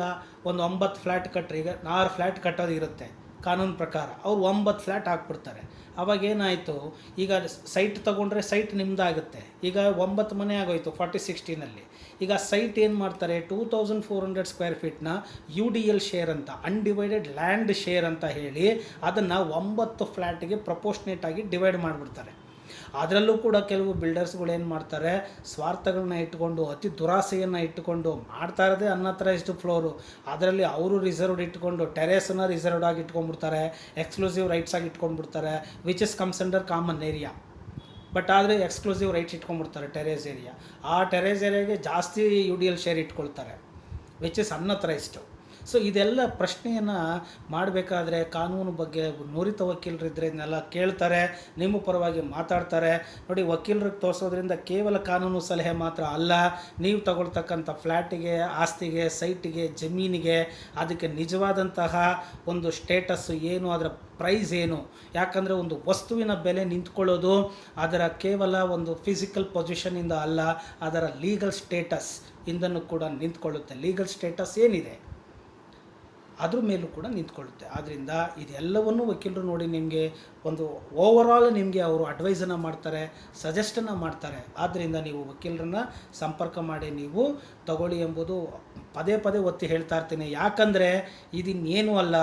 ಒಂದು 9 ಫ್ಲ್ಯಾಟ್ ಕಟ್ಟರೆ, ಈಗ 6 ಫ್ಲ್ಯಾಟ್ ಕಟ್ಟೋದು ಇರುತ್ತೆ ಕಾನೂನು ಪ್ರಕಾರ, ಅವ್ರು 9 ಫ್ಲ್ಯಾಟ್ ಹಾಕ್ಬಿಡ್ತಾರೆ. ಅವಾಗೇನಾಯಿತು, ಈಗ ಸೈಟ್ ತೊಗೊಂಡ್ರೆ ಸೈಟ್ ನಿಮ್ಮದಾಗುತ್ತೆ. ಈಗ 9 ಮನೆ ಆಗೋಯ್ತು 40-60ನಲ್ಲಿ. ಈಗ ಸೈಟ್ ಏನು ಮಾಡ್ತಾರೆ, 2400 ಸ್ಕ್ವೇರ್ ಫೀಟ್ನ UDL ಶೇರ್ ಅಂತ, ಅನ್ಡಿವೈಡೆಡ್ ಲ್ಯಾಂಡ್ ಶೇರ್ ಅಂತ ಹೇಳಿ ಅದನ್ನು 9 ಫ್ಲ್ಯಾಟಿಗೆ ಪ್ರಪೋರ್ಷನೇಟಾಗಿ ಡಿವೈಡ್ ಮಾಡಿಬಿಡ್ತಾರೆ. ಅದರಲ್ಲೂ ಕೂಡ ಕೆಲವು ಬಿಲ್ಡರ್ಸ್ಗಳು ಏನು ಮಾಡ್ತಾರೆ, ಸ್ವಾರ್ಥಗಳನ್ನ ಇಟ್ಕೊಂಡು ಅತಿ ದುರಾಸೆಯನ್ನು ಇಟ್ಟುಕೊಂಡು ಮಾಡ್ತಾ ಇರೋದೇ ಅನ್ಅಥರೈಸ್ಡ್ ಫ್ಲೋರು. ಅದರಲ್ಲಿ ಅವರು ರಿಸರ್ವ್ಡ್ ಇಟ್ಕೊಂಡು ಟೆರೇಸನ್ನು ರಿಸರ್ವ್ಡ್ ಆಗಿ ಇಟ್ಕೊಂಡ್ಬಿಡ್ತಾರೆ, ಎಕ್ಸ್ಕ್ಲೂಸಿವ್ ರೈಟ್ಸ್ ಆಗಿ ಇಟ್ಕೊಂಡ್ಬಿಡ್ತಾರೆ, which is comes under common area. But ಆದರೆ ಎಕ್ಸ್ಕ್ಲೂಸಿವ್ ರೈಟ್ಸ್ ಇಟ್ಕೊಂಡ್ಬಿಡ್ತಾರೆ ಟೆರೇಸ್ ಏರಿಯಾ. ಆ ಟೆರೇಸ್ ಏರಿಯಾಗೆ ಜಾಸ್ತಿ UDL ಶೇರ್ ಇಟ್ಕೊಳ್ತಾರೆ, ವಿಚ್ ಇಸ್ ಅನ್ಅಥರೈಸ್ಡ್. ಸೊ ಇದೆಲ್ಲ ಪ್ರಶ್ನೆಯನ್ನು ಮಾಡಬೇಕಾದ್ರೆ ಕಾನೂನು ಬಗ್ಗೆ ನುರಿತ ವಕೀಲರಿದ್ದರೆ ಇದನ್ನೆಲ್ಲ ಕೇಳ್ತಾರೆ, ನಿಮ್ಮ ಪರವಾಗಿ ಮಾತಾಡ್ತಾರೆ. ನೋಡಿ, ವಕೀಲರಿಗೆ ತೋರಿಸೋದ್ರಿಂದ ಕೇವಲ ಕಾನೂನು ಸಲಹೆ ಮಾತ್ರ ಅಲ್ಲ, ನೀವು ತಗೊಳ್ತಕ್ಕಂಥ ಫ್ಲ್ಯಾಟಿಗೆ, ಆಸ್ತಿಗೆ, ಸೈಟಿಗೆ, ಜಮೀನಿಗೆ ಅದಕ್ಕೆ ನಿಜವಾದಂತಹ ಒಂದು ಸ್ಟೇಟಸ್ಸು ಏನು, ಅದರ ಪ್ರೈಸ್ ಏನು. ಯಾಕಂದರೆ ಒಂದು ವಸ್ತುವಿನ ಬೆಲೆ ನಿಂತ್ಕೊಳ್ಳೋದು ಅದರ ಕೇವಲ ಒಂದು ಫಿಸಿಕಲ್ ಪೊಸಿಷನಿಂದ ಅಲ್ಲ, ಅದರ ಲೀಗಲ್ ಸ್ಟೇಟಸ್ ಇಂದನೂ ಕೂಡ ನಿಂತ್ಕೊಳ್ಳುತ್ತೆ. ಲೀಗಲ್ ಸ್ಟೇಟಸ್ ಏನಿದೆ ಅದ್ರ ಮೇಲೂ ಕೂಡ ನಿಂತ್ಕೊಳ್ಳುತ್ತೆ. ಆದ್ದರಿಂದ ಇದೆಲ್ಲವನ್ನೂ ವಕೀಲರು ನೋಡಿ ನಿಮಗೆ ಒಂದು ಓವರಾಲ್ ನಿಮಗೆ ಅವರು ಅಡ್ವೈಸನ್ನು ಮಾಡ್ತಾರೆ, ಸಜೆಸ್ಟನ್ನು ಮಾಡ್ತಾರೆ. ಆದ್ದರಿಂದ ನೀವು ವಕೀಲರನ್ನ ಸಂಪರ್ಕ ಮಾಡಿ ನೀವು ತಗೊಳ್ಳಿ ಎಂಬುದು ಪದೇ ಪದೇ ಒತ್ತಿ ಹೇಳ್ತಾ ಇರ್ತೀನಿ. ಯಾಕಂದರೆ ಇದಿನ್ನೇನೂ ಅಲ್ಲ,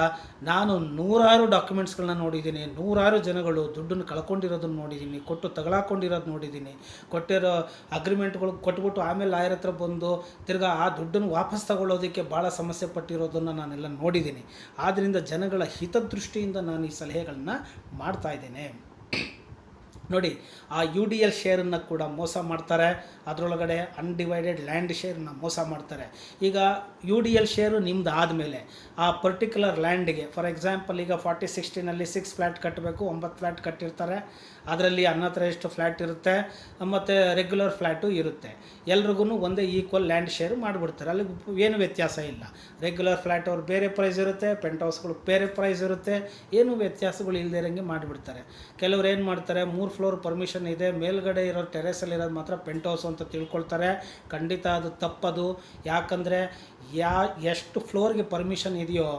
ನಾನು ನೂರಾರು ಡಾಕ್ಯುಮೆಂಟ್ಸ್ಗಳನ್ನ ನೋಡಿದ್ದೀನಿ, ನೂರಾರು ಜನಗಳು ದುಡ್ಡನ್ನು ಕಳ್ಕೊಂಡಿರೋದನ್ನು ನೋಡಿದ್ದೀನಿ, ಕೊಟ್ಟು ತಗೊಳಾಕೊಂಡಿರೋದು ನೋಡಿದ್ದೀನಿ, ಕೊಟ್ಟಿರೋ ಅಗ್ರಿಮೆಂಟ್ಗಳು ಕೊಟ್ಬಿಟ್ಟು ಆಮೇಲೆ ಲಾಯರ್ ಹತ್ರ ಬಂದು ತಿರ್ಗಾ ಆ ದುಡ್ಡನ್ನು ವಾಪಸ್ ತಗೊಳ್ಳೋದಕ್ಕೆ ಭಾಳ ಸಮಸ್ಯೆ ಪಟ್ಟಿರೋದನ್ನು ನಾನೆಲ್ಲ ನೋಡಿದ್ದೀನಿ. ಆದ್ದರಿಂದ ಜನಗಳ ಹಿತದೃಷ್ಟಿಯಿಂದ ನಾನು ಈ ಸಲಹೆಗಳನ್ನ ಮಾಡ್ತಾ ಇದ್ದೇನೆ. ನೋಡಿ, ಆ UDL ಶೇರನ್ನು ಕೂಡ ಮೋಸ ಮಾಡ್ತಾರೆ, ಅದರೊಳಗಡೆ ಅನ್ಡಿವೈಡೆಡ್ ಲ್ಯಾಂಡ್ ಶೇರನ್ನ ಮೋಸ ಮಾಡ್ತಾರೆ. ಈಗ UDL ಶೇರು ನಿಮ್ದು ಆದಮೇಲೆ ಆ ಪರ್ಟಿಕ್ಯುಲರ್ ಲ್ಯಾಂಡಿಗೆ, ಫಾರ್ ಎಕ್ಸಾಂಪಲ್ ಈಗ 40/60ನಲ್ಲಿ 6 ಫ್ಲ್ಯಾಟ್ ಕಟ್ಟಬೇಕು, 9 ಫ್ಲ್ಯಾಟ್ ಕಟ್ಟಿರ್ತಾರೆ. ಅದರಲ್ಲಿ ಅನ್ಅಥರೈಸ್ಡ್ ಫ್ಲ್ಯಾಟ್ ಇರುತ್ತೆ ಮತ್ತು ರೆಗ್ಯುಲರ್ ಫ್ಲ್ಯಾಟು ಇರುತ್ತೆ. ಎಲ್ರಿಗೂ ಒಂದೇ ಈಕ್ವಲ್ ಲ್ಯಾಂಡ್ ಶೇರು ಮಾಡಿಬಿಡ್ತಾರೆ, ಅಲ್ಲಿ ಏನು ವ್ಯತ್ಯಾಸ ಇಲ್ಲ. ರೆಗ್ಯುಲರ್ ಫ್ಲ್ಯಾಟ್ ಅವ್ರು ಬೇರೆ ಪ್ರೈಸ್ ಇರುತ್ತೆ, ಪೆಂಟ್ ಹೌಸ್ಗಳು ಬೇರೆ ಪ್ರೈಸ್ ಇರುತ್ತೆ, ಏನು ವ್ಯತ್ಯಾಸಗಳು ಇಲ್ಲದೇ ಇರೋಂಗೆ ಮಾಡಿಬಿಡ್ತಾರೆ. ಕೆಲವ್ರು ಏನು ಮಾಡ್ತಾರೆ, 3 ಫ್ಲೋರ್ ಪರ್ಮಿಷನ್ ಇದೆ, ಮೇಲ್ಗಡೆ ಇರೋ ಟೆರೇಸಲ್ಲಿರೋದು ಮಾತ್ರ ಪೆಂಟ್ ಹೌಸ್ ಅಂತ ತಿಳ್ಕೊಳ್ತಾರೆ. ಖಂಡಿತ ಅದು ತಪ್ಪದು. ಯಾಕಂದರೆ ಎಷ್ಟು ಫ್ಲೋರ್ಗೆ ಪರ್ಮಿಷನ್ ಇದೆಯೋ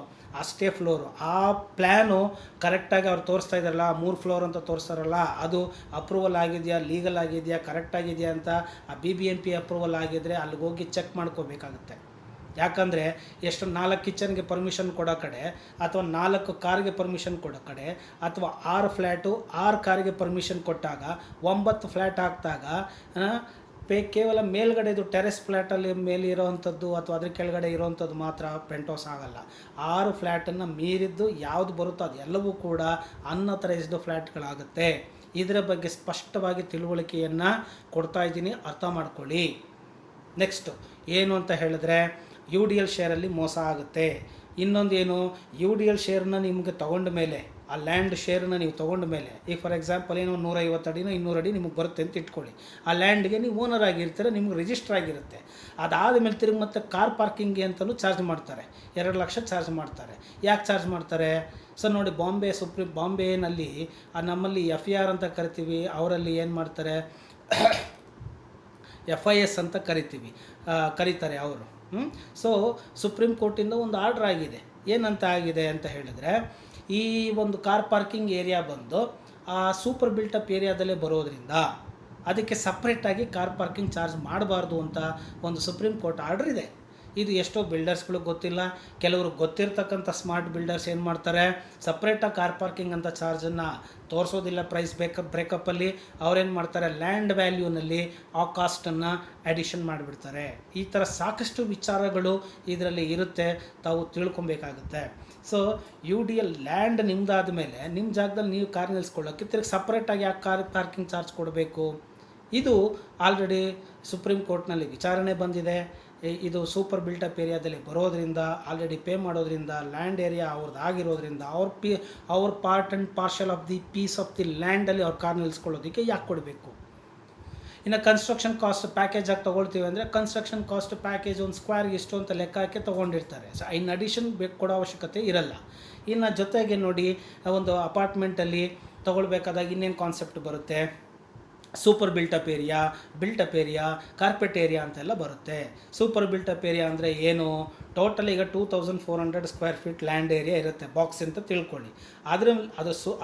ಅಷ್ಟೇ ಫ್ಲೋರು. ಆ ಪ್ಲ್ಯಾನು ಕರೆಕ್ಟಾಗಿ ಅವ್ರು ತೋರಿಸ್ತಾ ಇದ್ದಾರಲ್ಲ, 3 ಫ್ಲೋರ್ ಅಂತ ತೋರಿಸ್ತಾರಲ್ಲ, ಅದು ಅಪ್ರೂವಲ್ ಆಗಿದೆಯಾ, ಲೀಗಲ್ ಆಗಿದೆಯಾ, ಕರೆಕ್ಟಾಗಿದೆಯಾ ಅಂತ ಆ BBMP ಅಪ್ರೂವಲ್ ಆಗಿದ್ದರೆ ಅಲ್ಲಿಗೆ ಹೋಗಿ ಚೆಕ್ ಮಾಡ್ಕೋಬೇಕಾಗುತ್ತೆ. ಯಾಕಂದರೆ ಎಷ್ಟು 4 ಕಿಚನ್ಗೆ ಪರ್ಮಿಷನ್ ಕೊಡೋ ಕಡೆ, ಅಥವಾ 4 ಕಾರ್ಗೆ ಪರ್ಮಿಷನ್ ಕೊಡೋ ಕಡೆ, ಅಥವಾ 6 ಫ್ಲ್ಯಾಟು 6 ಕಾರಿಗೆ ಪರ್ಮಿಷನ್ ಕೊಟ್ಟಾಗ 9 ಫ್ಲ್ಯಾಟ್ ಹಾಕಿದಾಗ ಕೇವಲ ಮೇಲ್ಗಡೆದು ಟೆರೆಸ್ ಫ್ಲ್ಯಾಟಲ್ಲಿ ಮೇಲೆ ಇರೋವಂಥದ್ದು ಅಥವಾ ಅದ್ರ ಕೆಳಗಡೆ ಇರೋವಂಥದ್ದು ಮಾತ್ರ ಪೆಂಟ್ ಹೌಸ್ ಆಗಲ್ಲ. 6 ಫ್ಲ್ಯಾಟನ್ನು ಮೀರಿದ್ದು ಯಾವುದು ಬರುತ್ತೋ ಅದು ಎಲ್ಲವೂ ಕೂಡ ಅನ್ಅಥರೈಸ್ಡ್ ಫ್ಲ್ಯಾಟ್ಗಳಾಗುತ್ತೆ. ಇದರ ಬಗ್ಗೆ ಸ್ಪಷ್ಟವಾಗಿ ತಿಳುವಳಿಕೆಯನ್ನು ಕೊಡ್ತಾ ಇದ್ದೀನಿ, ಅರ್ಥ ಮಾಡ್ಕೊಳ್ಳಿ. ನೆಕ್ಸ್ಟು ಏನು ಅಂತ ಹೇಳಿದ್ರೆ, UDL ಶೇರಲ್ಲಿ ಮೋಸ ಆಗುತ್ತೆ. ಇನ್ನೊಂದು ಏನು, UDL ಶೇರನ್ನ ನಿಮಗೆ ತೊಗೊಂಡ ಮೇಲೆ, ಆ ಲ್ಯಾಂಡ್ ಶೇರನ್ನ ನೀವು ತೊಗೊಂಡ ಮೇಲೆ, ಈಗ ಫಾರ್ ಎಕ್ಸಾಂಪಲ್ ಏನೋ 150 ಅಡಿನೋ 200 ಅಡಿ ನಿಮಗೆ ಬರುತ್ತೆ ಅಂತ ಇಟ್ಕೊಳ್ಳಿ. ಆ ಲ್ಯಾಂಡ್ಗೆ ನೀವು ಓನರ್ ಆಗಿರ್ತೀರ, ನಿಮ್ಗೆ ರಿಜಿಸ್ಟರ್ ಆಗಿರುತ್ತೆ. ಅದಾದಮೇಲೆ ತಿರುಗಿ ಮತ್ತೆ ಕಾರ್ ಪಾರ್ಕಿಂಗ್ಗೆ ಅಂತಲೂ ಚಾರ್ಜ್ ಮಾಡ್ತಾರೆ, 2 ಲಕ್ಷ ಚಾರ್ಜ್ ಮಾಡ್ತಾರೆ. ಯಾಕೆ ಚಾರ್ಜ್ ಮಾಡ್ತಾರೆ ಸರ್? ನೋಡಿ, ಬಾಂಬೆನಲ್ಲಿ ನಮ್ಮಲ್ಲಿ FIR ಅಂತ ಕರಿತೀವಿ, ಅವರಲ್ಲಿ ಏನು ಮಾಡ್ತಾರೆ FIS ಅಂತ ಕರೀತಾರೆ ಅವರು. ಸೊ ಸುಪ್ರೀಂ ಕೋರ್ಟಿಂದ ಒಂದು ಆರ್ಡ್ರ್ ಆಗಿದೆ. ಏನಂತ ಆಗಿದೆ ಅಂತ ಹೇಳಿದ್ರೆ, ಈ ಒಂದು ಕಾರ್ ಪಾರ್ಕಿಂಗ್ ಏರಿಯಾ ಬಂದು ಆ ಸೂಪರ್ ಬಿಲ್ಟಪ್ ಏರಿಯಾದಲ್ಲೇ ಬರೋದ್ರಿಂದ ಅದಕ್ಕೆ ಸಪ್ರೇಟಾಗಿ ಕಾರ್ ಪಾರ್ಕಿಂಗ್ ಚಾರ್ಜ್ ಮಾಡಬಾರ್ದು ಅಂತ ಒಂದು ಸುಪ್ರೀಂ ಕೋರ್ಟ್ ಆರ್ಡ್ರ್ ಇದೆ. ಇದು ಎಷ್ಟೋ ಬಿಲ್ಡರ್ಸ್ಗಳಿಗೆ ಗೊತ್ತಿಲ್ಲ. ಕೆಲವರು ಗೊತ್ತಿರ್ತಕ್ಕಂಥ ಸ್ಮಾರ್ಟ್ ಬಿಲ್ಡರ್ಸ್ ಏನು ಮಾಡ್ತಾರೆ, ಸಪ್ರೇಟಾಗಿ ಕಾರ್ ಪಾರ್ಕಿಂಗ್ ಅಂತ ಚಾರ್ಜನ್ನು ತೋರಿಸೋದಿಲ್ಲ. ಪ್ರೈಸ್ ಬ್ರೇಕಪ್ಪಲ್ಲಿ ಅವ್ರೇನು ಮಾಡ್ತಾರೆ, ಲ್ಯಾಂಡ್ ವ್ಯಾಲ್ಯೂನಲ್ಲಿ ಆ ಕಾಸ್ಟನ್ನು ಅಡಿಷನ್ ಮಾಡಿಬಿಡ್ತಾರೆ. ಈ ಥರ ಸಾಕಷ್ಟು ವಿಚಾರಗಳು ಇದರಲ್ಲಿ ಇರುತ್ತೆ, ತಾವು ತಿಳ್ಕೊಬೇಕಾಗುತ್ತೆ. ಸೊ UDL ಲ್ಯಾಂಡ್ ನಿಮ್ಮದಾದ ಮೇಲೆ ನಿಮ್ಮ ಜಾಗದಲ್ಲಿ ನೀವು ಕಾರ್ ನಿಲ್ಲಿಸ್ಕೊಳ್ಳೋಕ್ಕೆ ತಿರ್ಗಿ ಸಪ್ರೇಟಾಗಿ ಯಾಕೆ ಕಾರ್ ಪಾರ್ಕಿಂಗ್ ಚಾರ್ಜ್ ಕೊಡಬೇಕು? ಇದು ಆಲ್ರೆಡಿ ಸುಪ್ರೀಂ ಕೋರ್ಟ್ನಲ್ಲಿ ವಿಚಾರಣೆ ಬಂದಿದೆ. ಇದು ಸೂಪರ್ ಬಿಲ್ಟಪ್ ಏರಿಯಾದಲ್ಲಿ ಬರೋದ್ರಿಂದ, ಆಲ್ರೆಡಿ ಪೇ ಮಾಡೋದ್ರಿಂದ, ಲ್ಯಾಂಡ್ ಏರಿಯಾ ಅವ್ರದ್ದು ಆಗಿರೋದ್ರಿಂದ ಅವ್ರ part and parcel of the piece of the ಲ್ಯಾಂಡಲ್ಲಿ ಅವ್ರ ಕಾರ್ ನಿಲ್ಲಿಸ್ಕೊಳ್ಳೋದಕ್ಕೆ ಯಾಕೆ ಕೊಡಬೇಕು? ಇನ್ನು ಕನ್ಸ್ಟ್ರಕ್ಷನ್ ಕಾಸ್ಟ್ ಪ್ಯಾಕೇಜ್ ಆಗಿ ತೊಗೊಳ್ತೀವಿ ಅಂದರೆ, ಕನ್ಸ್ಟ್ರಕ್ಷನ್ ಕಾಸ್ಟ್ ಪ್ಯಾಕೇಜ್ ಒಂದು ಸ್ಕ್ವೇರ್ಗೆ ಇಷ್ಟು ಅಂತ ಲೆಕ್ಕ ಹಾಕಿ ತೊಗೊಂಡಿರ್ತಾರೆ. ಸೊ ಇನ್ ಅಡಿಷನ್ ಕೊಡೋ ಅವಶ್ಯಕತೆ ಇರಲ್ಲ. ಇನ್ನು ಜೊತೆಗೆ ನೋಡಿ, ಒಂದು ಅಪಾರ್ಟ್ಮೆಂಟಲ್ಲಿ ತೊಗೊಳ್ಬೇಕಾದಾಗ ಇನ್ನೇನು ಕಾನ್ಸೆಪ್ಟ್ ಬರುತ್ತೆ, super built-up area, carpet area ಅಂತೆಲ್ಲ ಬರುತ್ತೆ. ಸೂಪರ್ ಬಿಲ್ಟಪ್ ಏರಿಯಾ ಅಂದರೆ ಏನು, ಟೋಟಲ್ ಈಗ 2400 ಸ್ಕ್ವೇರ್ ಫೀಟ್ ಲ್ಯಾಂಡ್ ಏರಿಯಾ ಇರುತ್ತೆ, ಬಾಕ್ಸ್ ಅಂತ ತಿಳ್ಕೊಳ್ಳಿ.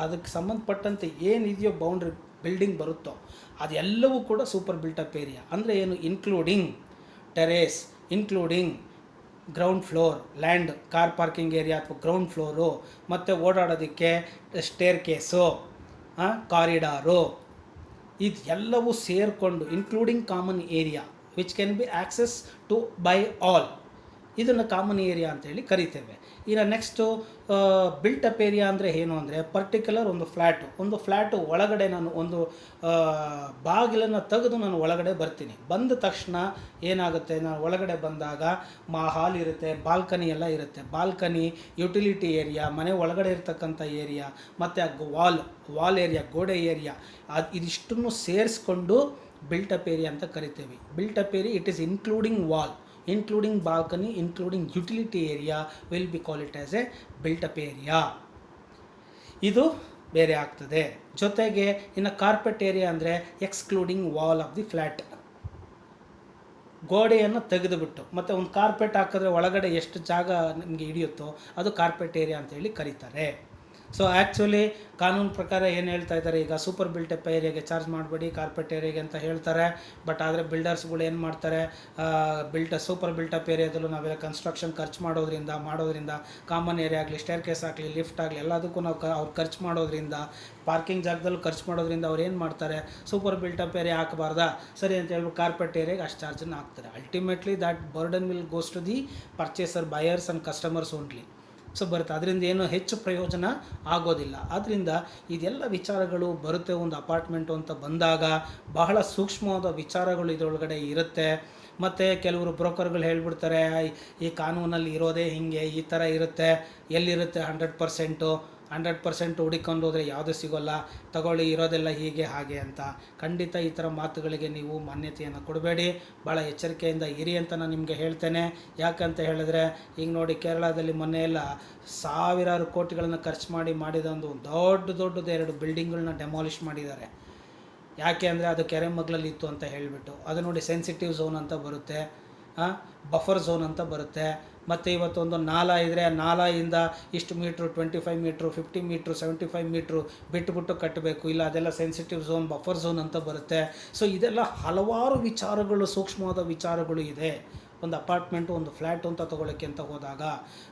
ಅದಕ್ಕೆ ಸಂಬಂಧಪಟ್ಟಂತೆ ಏನಿದೆಯೋ ಬೌಂಡ್ರಿ ಬಿಲ್ಡಿಂಗ್ ಬರುತ್ತೋ ಅದೆಲ್ಲವೂ ಕೂಡ ಸೂಪರ್ ಬಿಲ್ಟಪ್ ಏರಿಯಾ. ಅಂದರೆ ಏನು, including terrace, including ground floor land, car parking area ಅಥವಾ ಗ್ರೌಂಡ್ ಫ್ಲೋರು, ಮತ್ತು ಓಡಾಡೋದಕ್ಕೆ ಸ್ಟೇರ್ ಕೇಸು, ಕಾರಿಡಾರು, ಇದು ಎಲ್ಲವೂ ಸೇರಿಕೊಂಡು including common area which can be access to by all, ಇದನ್ನು ಕಾಮನ್ ಏರಿಯಾ ಅಂತೇಳಿ ಕರಿತೇವೆ. ಇನ್ನು ನೆಕ್ಸ್ಟು ಬಿಲ್ಟಪ್ ಏರಿಯಾ ಅಂದರೆ ಏನು ಅಂದರೆ ಪರ್ಟಿಕ್ಯುಲರ್ ಒಂದು ಫ್ಲ್ಯಾಟು ಒಳಗಡೆ ನಾನು ಒಂದು ಬಾಗಿಲನ್ನು ತೆಗೆದು ನಾನು ಒಳಗಡೆ ಬರ್ತೀನಿ. ಬಂದ ತಕ್ಷಣ ಏನಾಗುತ್ತೆ, ನಾನು ಒಳಗಡೆ ಬಂದಾಗ ಹಾಲ್ ಇರುತ್ತೆ, ಬಾಲ್ಕನಿ ಎಲ್ಲ ಇರುತ್ತೆ. ಬಾಲ್ಕನಿ, ಯುಟಿಲಿಟಿ ಏರಿಯಾ, ಮನೆ ಒಳಗಡೆ ಇರ್ತಕ್ಕಂಥ ಏರಿಯಾ, ಮತ್ತು ವಾಲ್ ಏರಿಯಾ, ಗೋಡೆ ಏರಿಯಾ, ಇದಿಷ್ಟನ್ನು ಸೇರಿಸ್ಕೊಂಡು ಬಿಲ್ಟಪ್ ಏರಿಯಾ ಅಂತ ಕರಿತೇವೆ. Built-up area it is including wall, including balcony, including utility area will be call it as a built up area. ಇದು ಬೇರೆ ಆಗ್ತದೆ. ಜೊತೆಗೆ ಇನ್ನು ಕಾರ್ಪೆಟ್ ಏರಿಯಾ ಅಂದರೆ excluding wall of the flat, ಗೋಡೆಯನ್ನು ತೆಗೆದುಬಿಟ್ಟು ಮತ್ತು ಒಂದು ಕಾರ್ಪೆಟ್ ಹಾಕಿದ್ರೆ ಒಳಗಡೆ ಎಷ್ಟು ಜಾಗ ನಿಮಗೆ ಹಿಡಿಯುತ್ತೋ ಅದು ಕಾರ್ಪೆಟ್ ಏರಿಯಾ ಅಂತೇಳಿ ಕರೀತಾರೆ. ಸೊ ಆ್ಯಕ್ಚುಲಿ ಕಾನೂನು ಪ್ರಕಾರ ಏನು ಹೇಳ್ತಾ ಇದ್ದಾರೆ, ಈಗ ಸೂಪರ್ ಬಿಲ್ಟಪ್ ಏರಿಯಾಗೆ ಚಾರ್ಜ್ ಮಾಡಬೇಡಿ, ಕಾರ್ಪೆಟ್ ಏರಿಯಾಗೆ ಅಂತ ಹೇಳ್ತಾರೆ. ಬಟ್ ಆದರೆ ಬಿಲ್ಡರ್ಸ್ಗಳು ಏನು ಮಾಡ್ತಾರೆ, ಸೂಪರ್ ಬಿಲ್ಟಪ್ ಏರಿಯಾದಲ್ಲೂ ನಾವೆಲ್ಲ ಕನ್ಸ್ಟ್ರಕ್ಷನ್ ಖರ್ಚು ಮಾಡೋದ್ರಿಂದ ಕಾಮನ್ ಏರಿಯಾ ಆಗಲಿ, ಸ್ಟೇರ್ ಕೇಸ್ ಆಗಲಿ, ಲಿಫ್ಟ್ ಆಗಲಿ, ಎಲ್ಲದಕ್ಕೂ ನಾವು ಅವ್ರು ಖರ್ಚು ಮಾಡೋದ್ರಿಂದ, ಪಾರ್ಕಿಂಗ್ ಜಾಗದಲ್ಲೂ ಖರ್ಚು ಮಾಡೋದ್ರಿಂದ ಅವ್ರು ಏನು ಮಾಡ್ತಾರೆ, ಸೂಪರ್ ಬಿಲ್ಟಪ್ ಏರಿಯಾ ಹಾಕಬಾರ್ದಾ ಸರಿ ಅಂತ ಹೇಳ್ಬಿಟ್ಟು ಕಾರ್ಪೆಟ್ ಏರಿಯಾಗೆ ಅಷ್ಟು ಚಾರ್ಜನ್ನು ಹಾಕ್ತಾರೆ. Ultimately that burden will goes to the purchaser, buyers and customers only. So ಬರುತ್ತೆ, ಅದರಿಂದ ಏನು ಹೆಚ್ಚು ಪ್ರಯೋಜನ ಆಗೋದಿಲ್ಲ. ಆದ್ದರಿಂದ ಇದೆಲ್ಲ ವಿಚಾರಗಳು ಬರುತ್ತೆ. ಒಂದು ಅಪಾರ್ಟ್ಮೆಂಟು ಅಂತ ಬಂದಾಗ ಬಹಳ ಸೂಕ್ಷ್ಮವಾದ ವಿಚಾರಗಳು ಇದರೊಳಗಡೆ ಇರುತ್ತೆ. ಮತ್ತು ಕೆಲವರು ಬ್ರೋಕರ್ಗಳು ಹೇಳ್ಬಿಡ್ತಾರೆ, ಈ ಕಾನೂನಲ್ಲಿ ಇರೋದೇ ಹೀಗೆ, ಈ ಥರ ಇರುತ್ತೆ, ಎಲ್ಲಿರುತ್ತೆ 100% ಹುಡುಕೊಂಡು ಹೋದರೆ ಯಾವುದೂ ಸಿಗೋಲ್ಲ, ತಗೊಳ್ಳಿ ಇರೋದೆಲ್ಲ ಹೀಗೆ ಹಾಗೆ ಅಂತ. ಖಂಡಿತ ಈ ಥರ ಮಾತುಗಳಿಗೆ ನೀವು ಮಾನ್ಯತೆಯನ್ನು ಕೊಡಬೇಡಿ, ಭಾಳ ಎಚ್ಚರಿಕೆಯಿಂದ ಇರಿ ಅಂತ ನಾನು ನಿಮಗೆ ಹೇಳ್ತೇನೆ. ಯಾಕಂತ ಹೇಳಿದ್ರೆ ಈಗ ನೋಡಿ, ಕೇರಳದಲ್ಲಿ ಮೊನ್ನೆ ಎಲ್ಲ ಸಾವಿರಾರು ಕೋಟಿಗಳನ್ನು ಖರ್ಚು ಮಾಡಿದ ಒಂದು ದೊಡ್ಡ 2 ಬಿಲ್ಡಿಂಗ್ಗಳನ್ನ ಡೆಮಾಲಿಷ್ ಮಾಡಿದ್ದಾರೆ. ಯಾಕೆ ಅಂದರೆ ಅದು ಕೆರೆ ಮಗ್ಲಲ್ಲಿ ಇತ್ತು ಅಂತ ಹೇಳಿಬಿಟ್ಟು. ಅದು ನೋಡಿ ಸೆನ್ಸಿಟಿವ್ ಝೋನ್ ಅಂತ ಬರುತ್ತೆ, ಬಫರ್ ಝೋನ್ ಅಂತ ಬರುತ್ತೆ. ಮತ್ತು ಇವತ್ತೊಂದು ನಾಲ ಇದ್ದರೆ ಆ ನಾಲೆಯಿಂದ ಇಷ್ಟು ಮೀಟ್ರು, 25 ಮೀಟ್ರು, 50 ಮೀಟ್ರು, 75 ಮೀಟ್ರು ಬಿಟ್ಟುಬಿಟ್ಟು ಕಟ್ಟಬೇಕು, ಇಲ್ಲ ಅದೆಲ್ಲ ಸೆನ್ಸಿಟಿವ್ ಝೋನ್, ಬಫರ್ ಝೋನ್ ಅಂತ ಬರುತ್ತೆ. ಸೊ ಇದೆಲ್ಲ ಹಲವಾರು ವಿಚಾರಗಳು, ಸೂಕ್ಷ್ಮವಾದ ವಿಚಾರಗಳು ಇದೆ ಒಂದು ಅಪಾರ್ಟ್ಮೆಂಟು, ಒಂದು ಫ್ಲ್ಯಾಟು ಅಂತ ತೊಗೊಳ್ಳೋಕ್ಕೆ ಅಂತ ಹೋದಾಗ.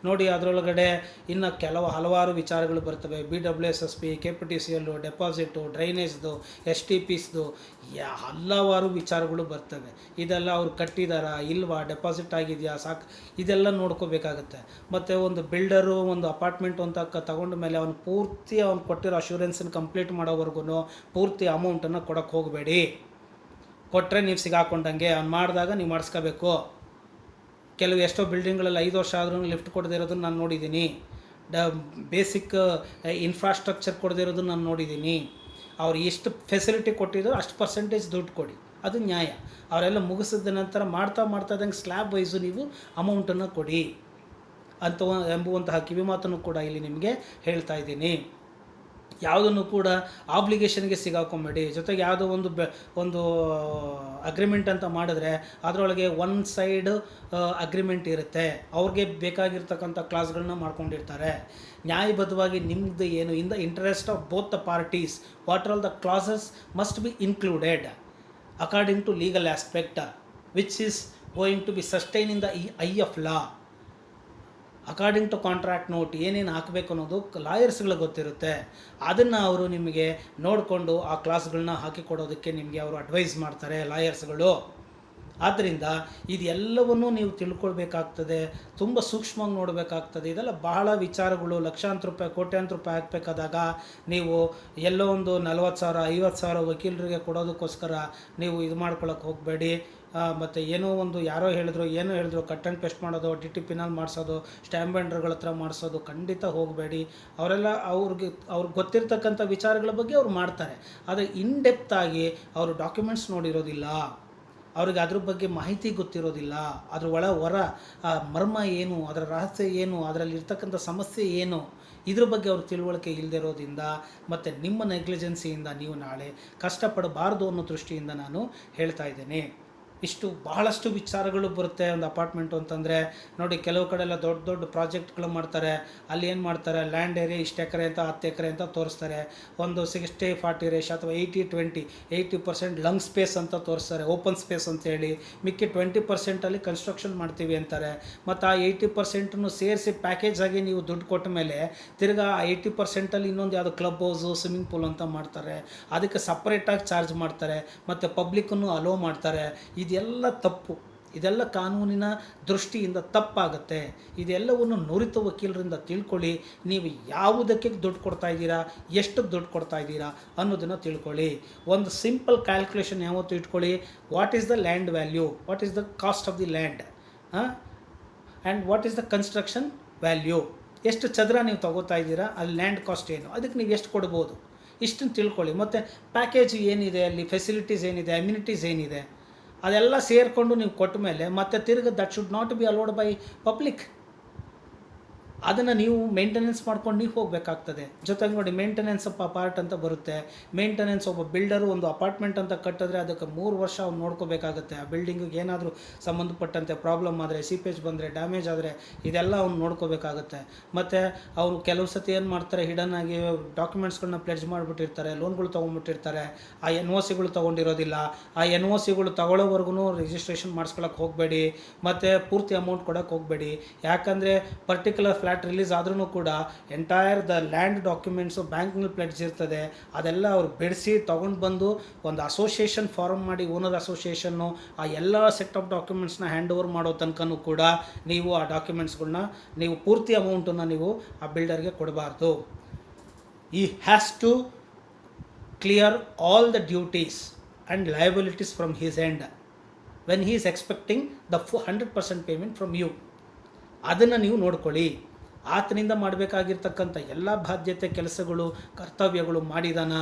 ನೋಡಿ ಅದರೊಳಗಡೆ ಇನ್ನು ಹಲವಾರು ವಿಚಾರಗಳು ಬರ್ತವೆ. BWSSP, KPTCL, ಡೆಪಾಸಿಟು, ಡ್ರೈನೇಜ್ದು, STPಸ್ದು, ಹಲವಾರು ವಿಚಾರಗಳು ಬರ್ತವೆ. ಇದೆಲ್ಲ ಅವ್ರು ಕಟ್ಟಿದಾರಾ ಇಲ್ವಾ, ಡೆಪಾಸಿಟ್ ಆಗಿದೆಯಾ, ಇದೆಲ್ಲ ನೋಡ್ಕೋಬೇಕಾಗತ್ತೆ. ಮತ್ತು ಒಂದು ಬಿಲ್ಡರು ಒಂದು ಅಪಾರ್ಟ್ಮೆಂಟು ಅಂತ ತಗೊಂಡ ಮೇಲೆ ಅವನು ಕೊಟ್ಟಿರೋ ಅಶ್ಯೂರೆನ್ಸನ್ನು ಕಂಪ್ಲೀಟ್ ಮಾಡೋವರೆಗೂ ಪೂರ್ತಿ ಅಮೌಂಟನ್ನು ಕೊಡೋಕ್ಕೆ ಹೋಗಬೇಡಿ. ಕೊಟ್ಟರೆ ನೀವು ಸಿಗಾಕೊಂಡಂಗೆ, ಅವ್ನು ಮಾಡಿದಾಗ ನೀವು ಮಾಡಿಸ್ಕೋಬೇಕು. ಎಷ್ಟೋ ಬಿಲ್ಡಿಂಗ್ಗಳಲ್ಲಿ 5 ವರ್ಷ ಆದ್ರೂ ಲಿಫ್ಟ್ ಕೊಡದೇ ಇರೋದನ್ನು ನಾನು ನೋಡಿದ್ದೀನಿ, ಬೇಸಿಕ್ ಇನ್ಫ್ರಾಸ್ಟ್ರಕ್ಚರ್ ಕೊಡದೇ ಇರೋದನ್ನು ನಾನು ನೋಡಿದ್ದೀನಿ. ಅವ್ರು ಎಷ್ಟು ಫೆಸಿಲಿಟಿ ಕೊಟ್ಟಿದ್ರು ಅಷ್ಟು ಪರ್ಸೆಂಟೇಜ್ ದುಡ್ಡು ಕೊಡಿ, ಅದು ನ್ಯಾಯ. ಅವರೆಲ್ಲ ಮುಗಿಸಿದ ನಂತರ ಮಾಡ್ತಾ ಸ್ಲ್ಯಾಬ್ ವೈಸು ನೀವು ಅಮೌಂಟನ್ನು ಕೊಡಿ ಎಂಬುವಂತಹ ಕಿವಿಮಾತನ್ನು ಕೂಡ ಇಲ್ಲಿ ನಿಮಗೆ ಹೇಳ್ತಾ ಇದ್ದೀನಿ. ಯಾವುದನ್ನು ಕೂಡ ಆಬ್ಲಿಗೇಷನ್ಗೆ ಸಿಗಾಕೊಂಬೇಡಿ. ಜೊತೆಗೆ ಯಾವುದೋ ಒಂದು ಅಗ್ರಿಮೆಂಟ್ ಅಂತ ಮಾಡಿದ್ರೆ ಅದರೊಳಗೆ ಒನ್ ಸೈಡ್ ಅಗ್ರಿಮೆಂಟ್ ಇರುತ್ತೆ, ಅವ್ರಿಗೆ ಬೇಕಾಗಿರ್ತಕ್ಕಂಥ ಕ್ಲಾಸ್ಗಳನ್ನ ಮಾಡ್ಕೊಂಡಿರ್ತಾರೆ. ನ್ಯಾಯಬದ್ಧವಾಗಿ ನಿಮ್ಮದು ಏನು in the interest of both the parties what all the clauses must be included according to legal aspect which is going to be sustain in the eye of law. According to contract note ಏನೇನು ಹಾಕಬೇಕು ಅನ್ನೋದು ಲಾಯರ್ಸ್ಗಳಿಗೆ ಗೊತ್ತಿರುತ್ತೆ. ಅದನ್ನು ಅವರು ನಿಮಗೆ ನೋಡಿಕೊಂಡು ಆ ಕ್ಲಾಸ್ಗಳನ್ನ ಹಾಕಿಕೊಡೋದಕ್ಕೆ ನಿಮಗೆ ಅವರು ಅಡ್ವೈಸ್ ಮಾಡ್ತಾರೆ ಲಾಯರ್ಸ್ಗಳು. ಆದ್ದರಿಂದ ಇದೆಲ್ಲವನ್ನೂ ನೀವು ತಿಳ್ಕೊಳ್ಬೇಕಾಗ್ತದೆ, ತುಂಬ ಸೂಕ್ಷ್ಮವಾಗಿ ನೋಡಬೇಕಾಗ್ತದೆ. ಇದೆಲ್ಲ ಬಹಳ ವಿಚಾರಗಳು. ಲಕ್ಷಾಂತರ ರೂಪಾಯಿ, ಕೋಟ್ಯಾಂತರ ರೂಪಾಯಿ ಹಾಕಬೇಕಾದಾಗ ನೀವು ಎಲ್ಲೋ ಒಂದು 40,000 50,000 ವಕೀಲರಿಗೆ ಕೊಡೋದಕ್ಕೋಸ್ಕರ ನೀವು ಇದು ಮಾಡ್ಕೊಳ್ಳೋಕೆ ಹೋಗಬೇಡಿ. ಮತ್ತು ಯಾರೋ ಹೇಳಿದ್ರು ಕಟ್ ಆ್ಯಂಡ್ ಪೇಸ್ಟ್ ಮಾಡೋದು, DT ಪಿನಲ್ ಮಾಡಿಸೋದು, ಸ್ಟ್ಯಾಂಪ್ ಬ್ಯಾಂಡರ್ಗಳ ಹತ್ರ ಮಾಡಿಸೋದು ಖಂಡಿತ ಹೋಗಬೇಡಿ. ಅವರೆಲ್ಲ ಅವ್ರಿಗೆ ಗೊತ್ತಿರ್ತಕ್ಕಂಥ ವಿಚಾರಗಳ ಬಗ್ಗೆ ಅವ್ರು ಮಾಡ್ತಾರೆ, ಆದರೆ ಇನ್ಡೆಪ್ತಾಗಿ ಅವರು ಡಾಕ್ಯುಮೆಂಟ್ಸ್ ನೋಡಿರೋದಿಲ್ಲ, ಅವ್ರಿಗೆ ಅದ್ರ ಬಗ್ಗೆ ಮಾಹಿತಿ ಗೊತ್ತಿರೋದಿಲ್ಲ. ಅದ್ರ ಹೊರ ಮರ್ಮ ಏನು, ಅದರ ರಹಸ್ಯ ಏನು, ಅದರಲ್ಲಿ ಇರ್ತಕ್ಕಂಥ ಸಮಸ್ಯೆ ಏನು, ಇದ್ರ ಬಗ್ಗೆ ಅವ್ರ ತಿಳುವಳಿಕೆ ಇಲ್ಲದಿರೋದ್ರಿಂದ ಮತ್ತು ನಿಮ್ಮ ನೆಗ್ಲಿಜೆನ್ಸಿಯಿಂದ ನೀವು ನಾಳೆ ಕಷ್ಟಪಡಬಾರ್ದು ಅನ್ನೋ ದೃಷ್ಟಿಯಿಂದ ನಾನು ಹೇಳ್ತಾ ಇದ್ದೇನೆ. ಇಷ್ಟು ಬಹಳಷ್ಟು ವಿಚಾರಗಳು ಬರುತ್ತೆ ಒಂದು ಅಪಾರ್ಟ್ಮೆಂಟು ಅಂತಂದರೆ. ನೋಡಿ, ಕೆಲವು ಕಡೆ ಎಲ್ಲ ದೊಡ್ಡ ದೊಡ್ಡ ಪ್ರಾಜೆಕ್ಟ್ಗಳು ಮಾಡ್ತಾರೆ. ಅಲ್ಲಿ ಏನು ಮಾಡ್ತಾರೆ, ಲ್ಯಾಂಡ್ ಏರಿಯಾ ಇಷ್ಟು ಎಕರೆ ಅಂತ 10 ಎಕರೆ ಅಂತ ತೋರಿಸ್ತಾರೆ. ಒಂದು 60-40 ರೇಷ್ ಅಥವಾ 80-20, 80% ಲಂಗ್ ಸ್ಪೇಸ್ ಅಂತ ತೋರಿಸ್ತಾರೆ, ಓಪನ್ ಸ್ಪೇಸ್ ಅಂತೇಳಿ. ಮಿಕ್ಕಿ 20%ಅಲ್ಲಿ ಕನ್ಸ್ಟ್ರಕ್ಷನ್ ಮಾಡ್ತೀವಿ ಅಂತಾರೆ. ಮತ್ತು ಆ 80% ಸೇರಿಸಿ ಪ್ಯಾಕೇಜ್ ಆಗಿ ನೀವು ದುಡ್ಡು ಕೊಟ್ಟ ಮೇಲೆ ತಿರ್ಗಾ 80%ಅಲ್ಲಿ ಇನ್ನೊಂದು ಯಾವುದೋ ಕ್ಲಬ್ ಹೌಸು, ಸ್ವಿಮ್ಮಿಂಗ್ ಪೂಲ್ ಅಂತ ಮಾಡ್ತಾರೆ. ಅದಕ್ಕೆ ಸಪ್ರೇಟಾಗಿ ಚಾರ್ಜ್ ಮಾಡ್ತಾರೆ ಮತ್ತು ಪಬ್ಲಿಕ್ಕನ್ನು ಅಲೋ ಮಾಡ್ತಾರೆ. ಇದೆಲ್ಲ ತಪ್ಪು. ಇದೆಲ್ಲ ಕಾನೂನಿನ ದೃಷ್ಟಿಯಿಂದ ತಪ್ಪಾಗುತ್ತೆ. ಇದೆಲ್ಲವನ್ನು ನುರಿತ ವಕೀಲರಿಂದ ತಿಳ್ಕೊಳ್ಳಿ. ನೀವು ಯಾವುದಕ್ಕೆ ದುಡ್ಡು ಕೊಡ್ತಾ ಇದ್ದೀರಾ, ಎಷ್ಟು ದುಡ್ಡು ಕೊಡ್ತಾ ಇದ್ದೀರಾ ಅನ್ನೋದನ್ನು ತಿಳ್ಕೊಳ್ಳಿ. ಒಂದು ಸಿಂಪಲ್ ಕ್ಯಾಲ್ಕುಲೇಷನ್ ಯಾವತ್ತೂ ಇಟ್ಕೊಳ್ಳಿ. What is the land value, what is the cost of the land and what is the construction value. ಎಷ್ಟು ಚದರ ನೀವು ತಗೋತಾ ಇದ್ದೀರಾ, ಅಲ್ಲಿ ಲ್ಯಾಂಡ್ ಕಾಸ್ಟ್ ಏನು, ಅದಕ್ಕೆ ನೀವು ಎಷ್ಟು ಕೊಡ್ಬೋದು, ಇಷ್ಟನ್ನು ತಿಳ್ಕೊಳ್ಳಿ. ಮತ್ತು ಪ್ಯಾಕೇಜ್ ಏನಿದೆ, ಅಲ್ಲಿ ಫೆಸಿಲಿಟೀಸ್ ಏನಿದೆ, ಅಮ್ಯುನಿಟೀಸ್ ಏನಿದೆ, ಅದೆಲ್ಲ ಸೇರಿಕೊಂಡು ನೀವು ಕೊಟ್ಟ ಮೇಲೆ ಮತ್ತೆ ತಿರ್ಗಿ that should not be allowed by public. ಅದನ್ನು ನೀವು ಮೇಂಟೆನೆನ್ಸ್ ಮಾಡ್ಕೊಂಡು ನೀವು ಹೋಗಬೇಕಾಗ್ತದೆ. ಜೊತೆಗೆ ನೋಡಿ, ಮೇಂಟೆನೆನ್ಸ್ ಪಾರ್ಟ್ ಅಂತ ಬರುತ್ತೆ. ಮೇಂಟೆನೆನ್ಸ್ ಒಬ್ಬ ಬಿಲ್ಡರು ಒಂದು ಅಪಾರ್ಟ್ಮೆಂಟ್ ಅಂತ ಕಟ್ಟಿದ್ರೆ ಅದಕ್ಕೆ 3 ವರ್ಷ ಅವ್ನು ನೋಡ್ಕೋಬೇಕಾಗುತ್ತೆ. ಆ ಬಿಲ್ಡಿಂಗಿಗೆ ಏನಾದರೂ ಸಂಬಂಧಪಟ್ಟಂತೆ ಪ್ರಾಬ್ಲಮ್ ಆದರೆ, ಸೀಪೇಜ್ ಬಂದರೆ, ಡ್ಯಾಮೇಜ್ ಆದರೆ, ಇದೆಲ್ಲ ಅವ್ನು ನೋಡ್ಕೋಬೇಕಾಗುತ್ತೆ. ಮತ್ತು ಅವರು ಕೆಲವು ಸತಿ ಏನು ಮಾಡ್ತಾರೆ, ಹಿಡನ್ ಆಗಿ ಡಾಕ್ಯುಮೆಂಟ್ಸ್ಗಳನ್ನ ಪ್ಲೆಡ್ಜ್ ಮಾಡಿಬಿಟ್ಟಿರ್ತಾರೆ, ಲೋನ್ಗಳು ತೊಗೊಂಡ್ಬಿಟ್ಟಿರ್ತಾರೆ. ಆ NOCಗಳು ತೊಗೊಂಡಿರೋದಿಲ್ಲ. ಆ NOCಗಳು ತಗೊಳ್ಳೋವರೆಗೂ ರಿಜಿಸ್ಟ್ರೇಷನ್ ಮಾಡಿಸ್ಕೊಳ್ಳೋಕೆ ಹೋಗಬೇಡಿ. ಮತ್ತು ಪೂರ್ತಿ ಅಮೌಂಟ್ ಕೊಡೋಕ್ಕೆ ಹೋಗಬೇಡಿ. ಯಾಕಂದರೆ ಪರ್ಟಿಕ್ಯುಲರ್ ಫ್ಲ್ಯಾಟ್ ರಿಲೀಸ್ ಆದ್ರೂ ಕೂಡ ಎಂಟೈರ್ ದ ಲ್ಯಾಂಡ್ ಡಾಕ್ಯುಮೆಂಟ್ಸು ಬ್ಯಾಂಕ್ನಲ್ಲಿ ಪ್ಲೆಡ್ಜ್ ಇರ್ತದೆ. ಅದೆಲ್ಲ ಅವ್ರು ಬಿಡಿಸಿ ತೊಗೊಂಡು ಬಂದು ಒಂದು ಅಸೋಸಿಯೇಷನ್ ಫಾರ್ಮ್ ಮಾಡಿ, ಓನರ್ ಅಸೋಸಿಯೇಷನ್ನು, ಆ ಎಲ್ಲ ಸೆಟ್ ಆಫ್ ಡಾಕ್ಯುಮೆಂಟ್ಸ್ನ ಹ್ಯಾಂಡ್ ಓವರ್ ಮಾಡೋ ತನಕನೂ ಕೂಡ ನೀವು ಆ ಡಾಕ್ಯುಮೆಂಟ್ಸ್ಗಳನ್ನ ನೀವು ಪೂರ್ತಿ ಅಮೌಂಟನ್ನು ನೀವು ಆ ಬಿಲ್ಡರ್ಗೆ ಕೊಡಬಾರ್ದು. ಈ has to clear all the duties and liabilities from his end when he is expecting the 100% payment from you. ಅದನ್ನು ನೀವು ನೋಡ್ಕೊಳ್ಳಿ. ಆತನಿಂದ ಮಾಡಬೇಕಾಗಿರ್ತಕ್ಕಂಥ ಎಲ್ಲ ಬಾಧ್ಯತೆ, ಕೆಲಸಗಳು, ಕರ್ತವ್ಯಗಳು ಮಾಡಿದಾನ,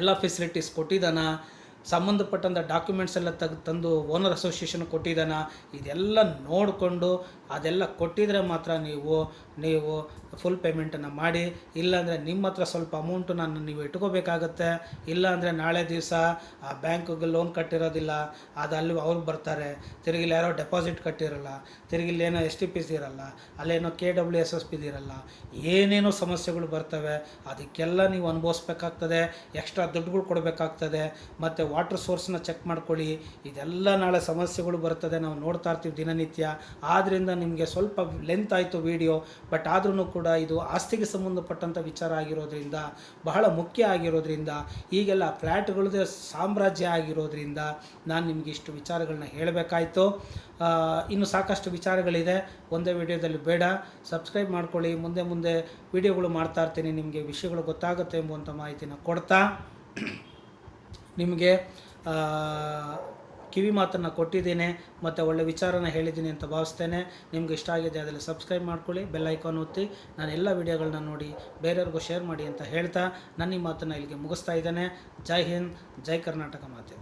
ಎಲ್ಲ ಫೆಸಿಲಿಟೀಸ್ ಕೊಟ್ಟಿದ್ದಾನ, ಸಂಬಂಧಪಟ್ಟಂಥ ಡಾಕ್ಯುಮೆಂಟ್ಸ್ ಎಲ್ಲ ತಂದು ಓನರ್ ಅಸೋಸಿಯೇಷನ್ ಕೊಟ್ಟಿದ್ದಾನ, ಇದೆಲ್ಲ ನೋಡಿಕೊಂಡು ಅದೆಲ್ಲ ಕೊಟ್ಟಿದ್ರೆ ಮಾತ್ರ ನೀವು ಫುಲ್ ಪೇಮೆಂಟನ್ನು ಮಾಡಿ. ಇಲ್ಲಾಂದರೆ ನಿಮ್ಮ ಹತ್ರ ಸ್ವಲ್ಪ ಅಮೌಂಟನ್ನು ನೀವು ಇಟ್ಕೋಬೇಕಾಗತ್ತೆ. ಇಲ್ಲಾಂದರೆ ನಾಳೆ ದಿವಸ ಆ ಬ್ಯಾಂಕಿಗೆ ಲೋನ್ ಕಟ್ಟಿರೋದಿಲ್ಲ, ಅದು ಅಲ್ಲಿ ಅವ್ರು ಬರ್ತಾರೆ. ತಿರುಗಿಲ್ಲಿ ಯಾರೋ ಡೆಪಾಸಿಟ್ ಕಟ್ಟಿರಲ್ಲ, ತಿರುಗಿಲ್ಲೇನೋ STPs ಇರಲ್ಲ, ಅಲ್ಲೇನೋ KWSSP ಇರಲ್ಲ, ಏನೇನೋ ಸಮಸ್ಯೆಗಳು ಬರ್ತವೆ. ಅದಕ್ಕೆಲ್ಲ ನೀವು ಅನುಭವಿಸ್ಬೇಕಾಗ್ತದೆ, ಎಕ್ಸ್ಟ್ರಾ ದುಡ್ಡುಗಳು ಕೊಡಬೇಕಾಗ್ತದೆ. ಮತ್ತು ವಾಟರ್ ಸೋರ್ಸ್ನ ಚೆಕ್ ಮಾಡ್ಕೊಳ್ಳಿ. ಇದೆಲ್ಲ ನಾಳೆ ಸಮಸ್ಯೆಗಳು ಬರ್ತದೆ, ನಾವು ನೋಡ್ತಾ ಇರ್ತೀವಿ ದಿನನಿತ್ಯ. ಆದ್ದರಿಂದ ನಿಮಗೆ ಸ್ವಲ್ಪ ಲೆಂತ್ ಆಯಿತು ವಿಡಿಯೋ, ಬಟ್ ಆದ್ರೂ ಕೂಡ ಇದು ಆಸ್ತಿಗೆ ಸಂಬಂಧಪಟ್ಟಂಥ ವಿಚಾರ ಆಗಿರೋದ್ರಿಂದ, ಬಹಳ ಮುಖ್ಯ ಆಗಿರೋದ್ರಿಂದ, ಈಗೆಲ್ಲ ಫ್ಲ್ಯಾಟ್ಗಳದ್ದು ಸಾಮ್ರಾಜ್ಯ ಆಗಿರೋದ್ರಿಂದ ನಾನು ನಿಮಗೆ ಇಷ್ಟು ವಿಚಾರಗಳನ್ನ ಹೇಳಬೇಕಾಯಿತು. ಇನ್ನು ಸಾಕಷ್ಟು ವಿಚಾರಗಳಿದೆ, ಒಂದೇ ವಿಡಿಯೋದಲ್ಲಿ ಬೇಡ. ಸಬ್ಸ್ಕ್ರೈಬ್ ಮಾಡ್ಕೊಳ್ಳಿ. ಮುಂದೆ ವಿಡಿಯೋಗಳು ಮಾಡ್ತಾ ಇರ್ತೀನಿ, ನಿಮಗೆ ವಿಷಯಗಳು ಗೊತ್ತಾಗುತ್ತೆ ಎಂಬುವಂಥ ಮಾಹಿತಿನ ಕೊಡ್ತಾ ನಿಮಗೆ ಕಿವಿ ಮಾತನ್ನು ಕೊಟ್ಟಿದ್ದೇನೆ ಮತ್ತು ಒಳ್ಳೆ ವಿಚಾರನ ಹೇಳಿದ್ದೀನಿ ಅಂತ ಭಾವಿಸ್ತೇನೆ. ನಿಮ್ಗೆ ಇಷ್ಟ ಆಗಿದೆ ಅದರಲ್ಲಿ ಸಬ್ಸ್ಕ್ರೈಬ್ ಮಾಡ್ಕೊಳ್ಳಿ, ಬೆಲ್ ಐಕಾನ್ ಒತ್ತಿ, ನಾನು ಎಲ್ಲ ವಿಡಿಯೋಗಳನ್ನ ನೋಡಿ ಬೇರೆಯವ್ರಿಗೂ ಶೇರ್ ಮಾಡಿ ಅಂತ ಹೇಳ್ತಾ ನನ್ನ ಈ ಮಾತನ್ನು ಇಲ್ಲಿಗೆ ಮುಗಿಸ್ತಾ ಇದ್ದೇನೆ. ಜೈ ಹಿಂದ್, ಜೈ ಕರ್ನಾಟಕ ಮಾತೆ.